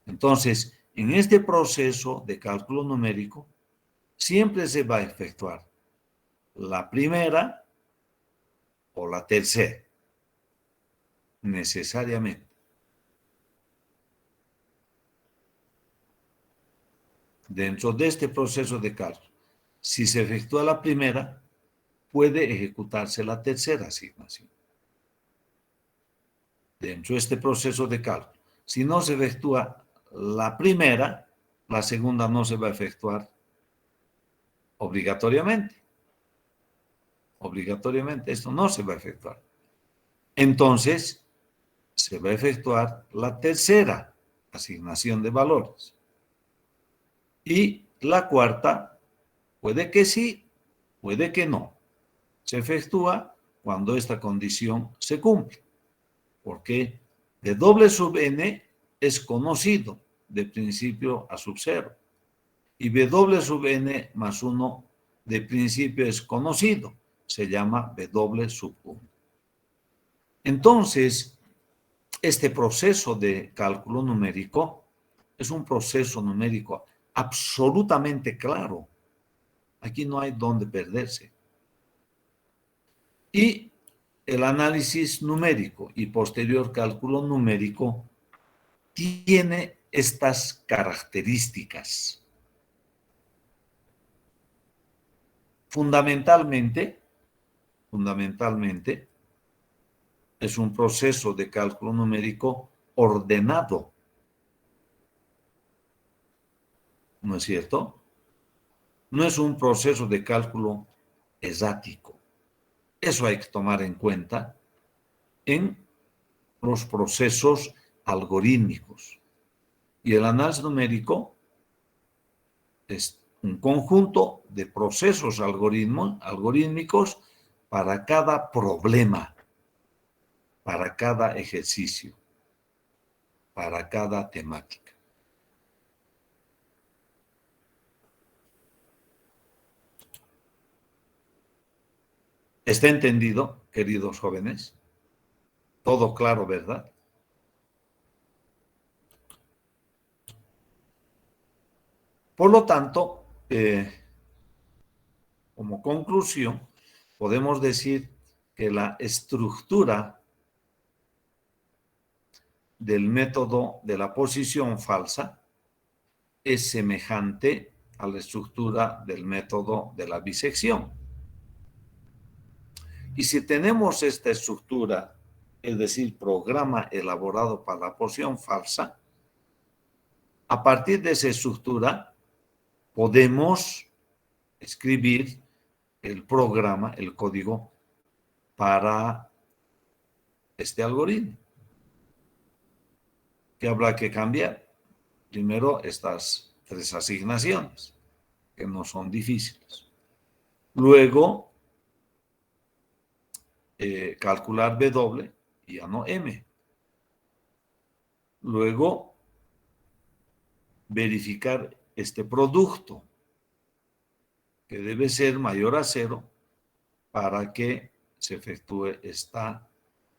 Entonces, en este proceso de cálculo numérico, siempre se va a efectuar la primera o la tercera, necesariamente. Dentro de este proceso de cálculo, si se efectúa la primera, puede ejecutarse la tercera asignación. Dentro de este proceso de cálculo, si no se efectúa la primera, la segunda no se va a efectuar obligatoriamente. Obligatoriamente, esto no se va a efectuar. Entonces, se va a efectuar la tercera asignación de valores. Y la cuarta, puede que sí, puede que no. Se efectúa cuando esta condición se cumple. Porque W sub n es conocido de principio a sub 0. Y W sub n más 1 de principio es conocido. Se llama W sub 1. Entonces, este proceso de cálculo numérico es un proceso numérico absolutamente claro. Aquí no hay dónde perderse. Y el análisis numérico y posterior cálculo numérico tiene estas características. Fundamentalmente, es un proceso de cálculo numérico ordenado. ¿No es cierto? No es un proceso de cálculo exático. Eso hay que tomar en cuenta en los procesos algorítmicos. Y el análisis numérico es un conjunto de procesos algorítmicos para cada problema, para cada ejercicio, para cada temática. ¿Está entendido, queridos jóvenes? Todo claro, ¿verdad? Por lo tanto, como conclusión, podemos decir que la estructura del método de la posición falsa es semejante a la estructura del método de la bisección. Y si tenemos esta estructura, es decir, programa elaborado para la posición falsa, a partir de esa estructura podemos escribir el programa, el código para este algoritmo. ¿Qué habrá que cambiar? Primero, estas 3 asignaciones, que no son difíciles. Luego, calcular W y ya no M. Luego, verificar este producto, que debe ser mayor a 0 para que se efectúe esta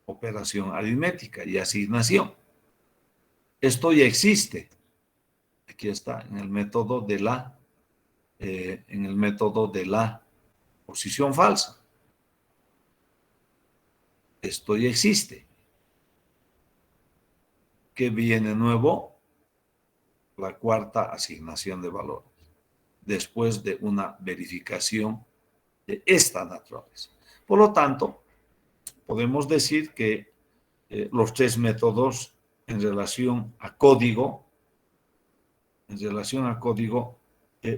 operación aritmética y asignación. Esto ya existe. Aquí está en el método de la posición falsa. Esto ya existe. ¿Qué viene nuevo? La 4ª asignación de valores, después de una verificación de esta naturaleza. Por lo tanto, podemos decir que los 3 métodos en relación a código,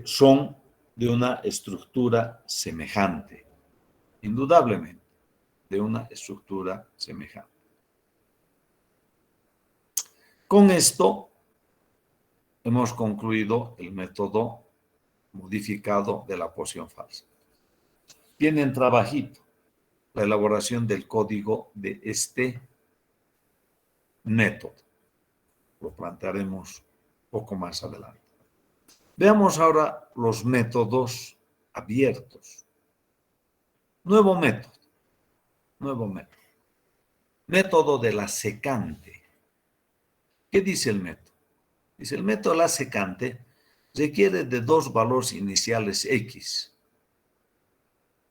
son de una estructura semejante, indudablemente, de una estructura semejante. Con esto hemos concluido el método modificado de la posición falsa. Tienen trabajito la elaboración del código de este método. Lo plantearemos poco más adelante. Veamos ahora los métodos abiertos. Nuevo método. Método de la secante. ¿Qué dice el método? Dice, el método de la secante requiere de 2 valores iniciales X,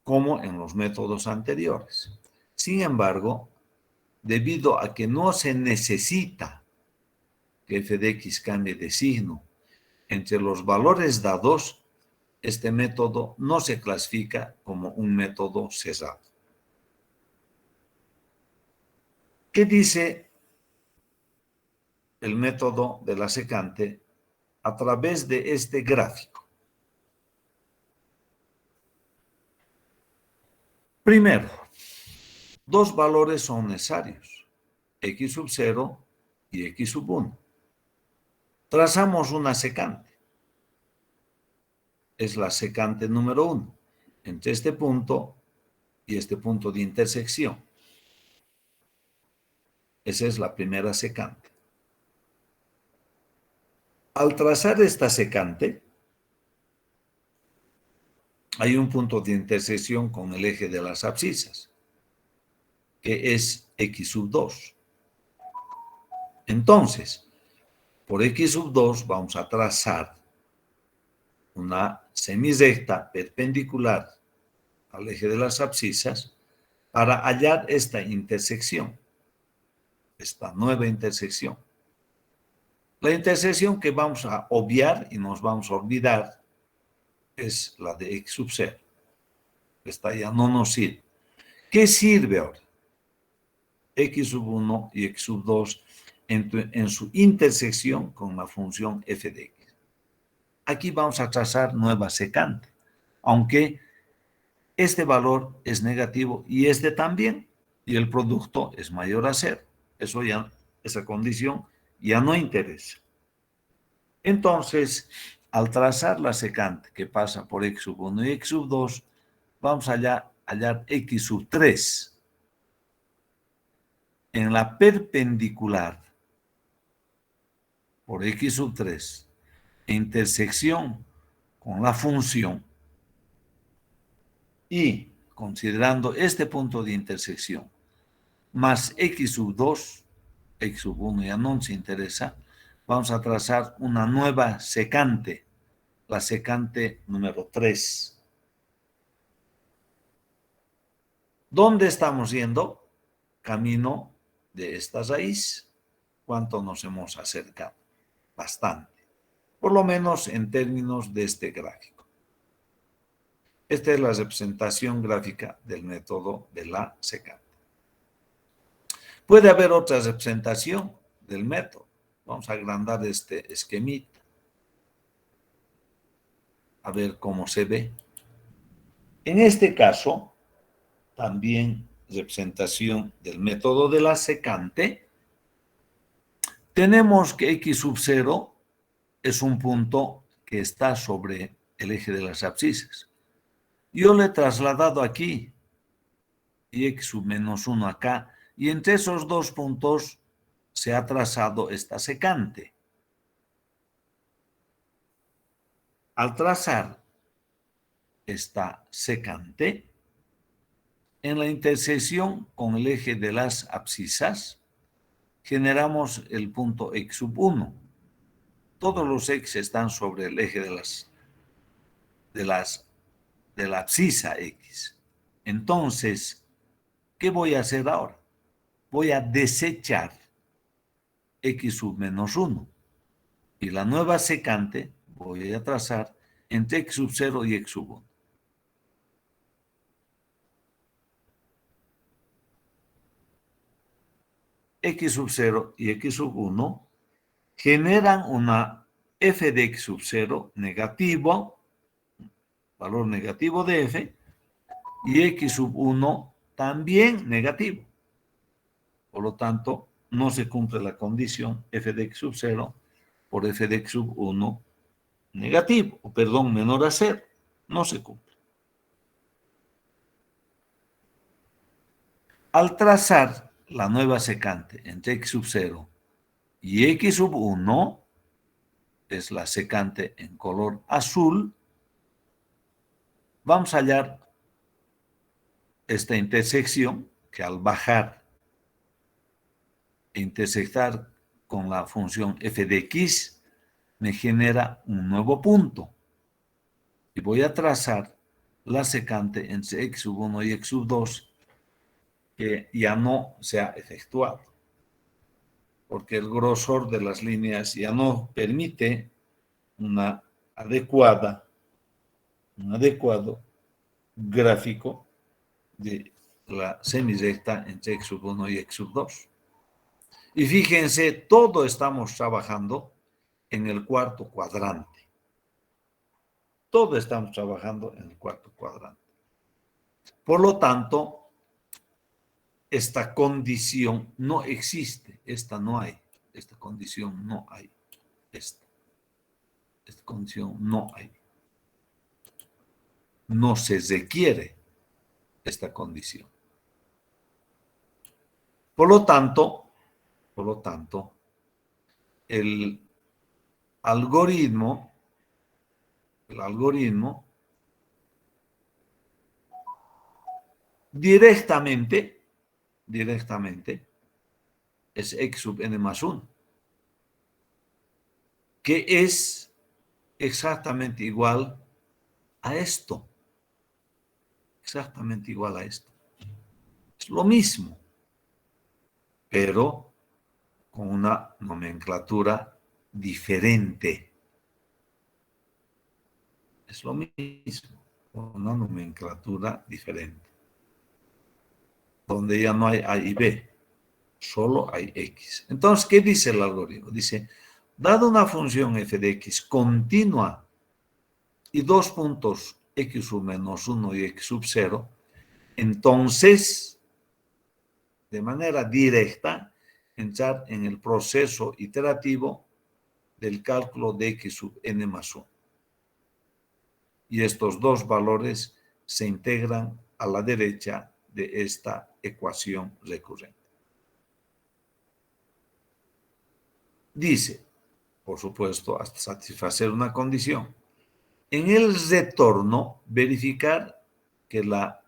como en los métodos anteriores. Sin embargo, debido a que no se necesita que f de x cambie de signo entre los valores dados, este método no se clasifica como un método cerrado. ¿Qué dice el método de la secante a través de este gráfico? Primero, 2 valores son necesarios, x sub 0 y x sub 1. Trazamos una secante. Es la secante número 1, entre este punto y este punto de intersección. Esa es la primera secante. Al trazar esta secante, hay un punto de intersección con el eje de las abscisas, que es x sub 2. Entonces, por x sub 2 vamos a trazar una semirrecta perpendicular al eje de las abscisas para hallar esta intersección, esta nueva intersección. La intersección que vamos a obviar y nos vamos a olvidar es la de x sub 0. Esta ya no nos sirve. ¿Qué sirve ahora? X sub 1 y x sub 2 en su intersección con la función f de x. Aquí vamos a trazar nueva secante, aunque este valor es negativo y este también, y el producto es mayor a 0. Eso ya, esa condición ya no interesa. Entonces, al trazar la secante que pasa por x sub 1 y x sub 2, vamos a hallar x sub 3 en la perpendicular por x sub 3, intersección con la función, y considerando este punto de intersección, más x sub 2, x sub 1 ya no nos interesa, vamos a trazar una nueva secante, la secante número 3. ¿Dónde estamos yendo? Camino de esta raíz. ¿Cuánto nos hemos acercado? Bastante. Por lo menos en términos de este gráfico. Esta es la representación gráfica del método de la secante. Puede haber otra representación del método. Vamos a agrandar este esquemita. A ver cómo se ve. En este caso, también representación del método de la secante, tenemos que x sub 0 es un punto que está sobre el eje de las abscisas. Yo le he trasladado aquí y x sub menos 1 acá, y entre esos dos puntos se ha trazado esta secante. Al trazar esta secante, en la intersección con el eje de las abscisas, generamos el punto x sub 1. Todos los x están sobre el eje de la abscisa x. Entonces, ¿qué voy a hacer ahora? Voy a desechar x sub menos 1. Y la nueva secante voy a trazar entre x sub 0 y x sub 1. X sub 0 y x sub 1 generan una f de x sub 0 negativo, valor negativo de f, y x sub 1 también negativo. Por lo tanto, no se cumple la condición f de x sub 0 por f de x sub 1 negativo, o perdón, menor a 0. No se cumple. Al trazar la nueva secante entre x sub 0 y x sub 1, es la secante en color azul, vamos a hallar esta intersección que al bajar e intersectar con la función f de x me genera un nuevo punto. Y voy a trazar la secante entre x sub 1 y x sub 2 que ya no se ha efectuado, porque el grosor de las líneas ya no permite un adecuado gráfico de la semirrecta entre x sub 1 y x sub 2. Y fíjense, todo estamos trabajando en el cuarto cuadrante. Todo estamos trabajando en el cuarto cuadrante. Por lo tanto, esta condición no existe. Esta no hay. Esta condición no hay. Esta condición no hay. No se requiere esta condición. Por lo tanto, el algoritmo directamente es x sub n más 1, que es exactamente igual a esto. Exactamente igual a esto. Es lo mismo, pero con una nomenclatura diferente. Es lo mismo, con una nomenclatura diferente. Donde ya no hay A y B, solo hay X. Entonces, ¿qué dice el algoritmo? Dice, dada una función f de X continua y dos puntos X sub menos 1 y X sub 0, entonces, de manera directa, entrar en el proceso iterativo del cálculo de X sub n más 1. Y estos dos valores se integran a la derecha de esta ecuación recurrente. Dice, por supuesto, hasta satisfacer una condición. En el retorno, verificar que la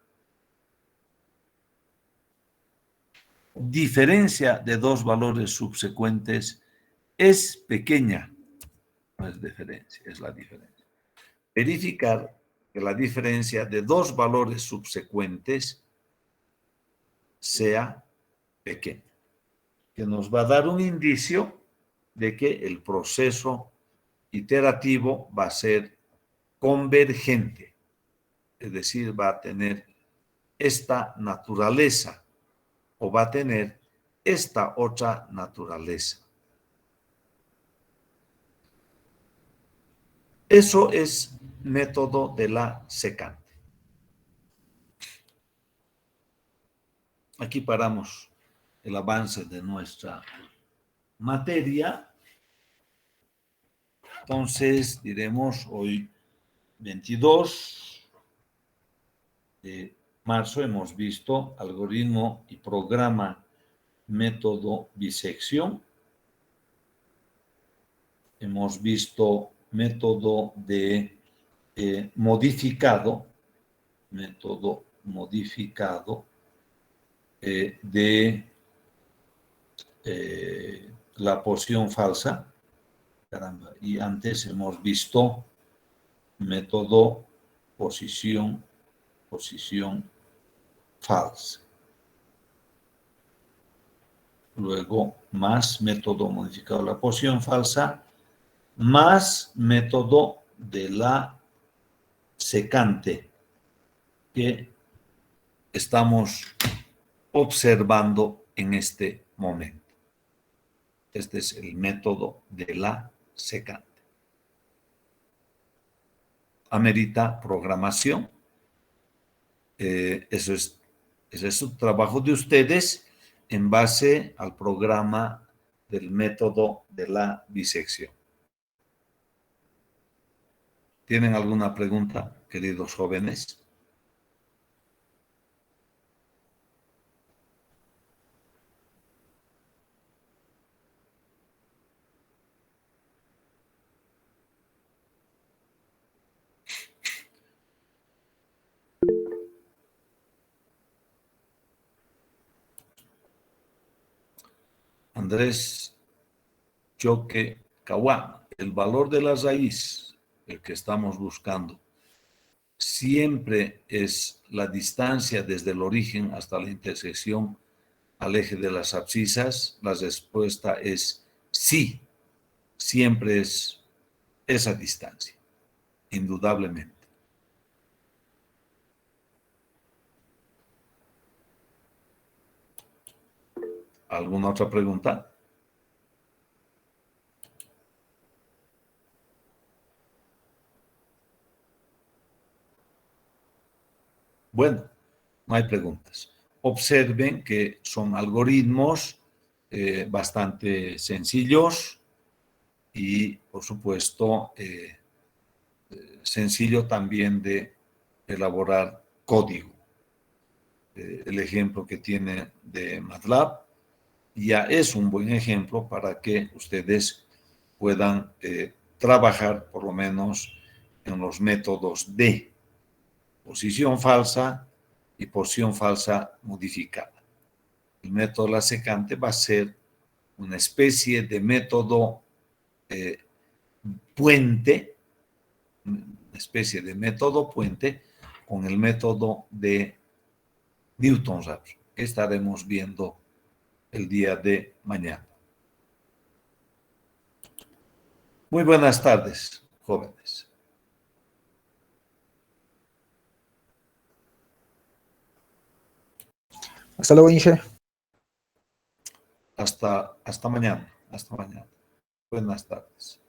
diferencia de dos valores subsecuentes es pequeña. No es diferencia, es la diferencia. Verificar que la diferencia de dos valores subsecuentes sea pequeña, que nos va a dar un indicio de que el proceso iterativo va a ser convergente, es decir, va a tener esta naturaleza o va a tener esta otra naturaleza. Eso es método de la secante. Aquí paramos el avance de nuestra materia. Entonces, diremos hoy 22 de marzo hemos visto algoritmo y programa método bisección. Hemos visto método de modificado, método modificado de la posición falsa. Caramba, y antes hemos visto método posición falsa. Luego, más método modificado de la posición falsa, más método de la secante que estamos observando en este momento. Este es el método de la secante. Amerita programación. Ese es un trabajo de ustedes en base al programa del método de la bisección. ¿Tienen alguna pregunta, queridos jóvenes? Andrés Choque Kawá, el valor de la raíz, el que estamos buscando, siempre es la distancia desde el origen hasta la intersección al eje de las abscisas. La respuesta es sí, siempre es esa distancia, indudablemente. ¿Alguna otra pregunta? Bueno, no hay preguntas. Observen que son algoritmos bastante sencillos y, por supuesto, sencillo también de elaborar código. El ejemplo que tiene de MATLAB ya es un buen ejemplo para que ustedes puedan trabajar por lo menos en los métodos de posición falsa y posición falsa modificada. El método de la secante va a ser una especie de método puente especie de método puente con el método de Newton-Raphson, que estaremos viendo el día de mañana. Muy buenas tardes, jóvenes. Hasta luego, Inge. Hasta mañana. Hasta mañana. Buenas tardes.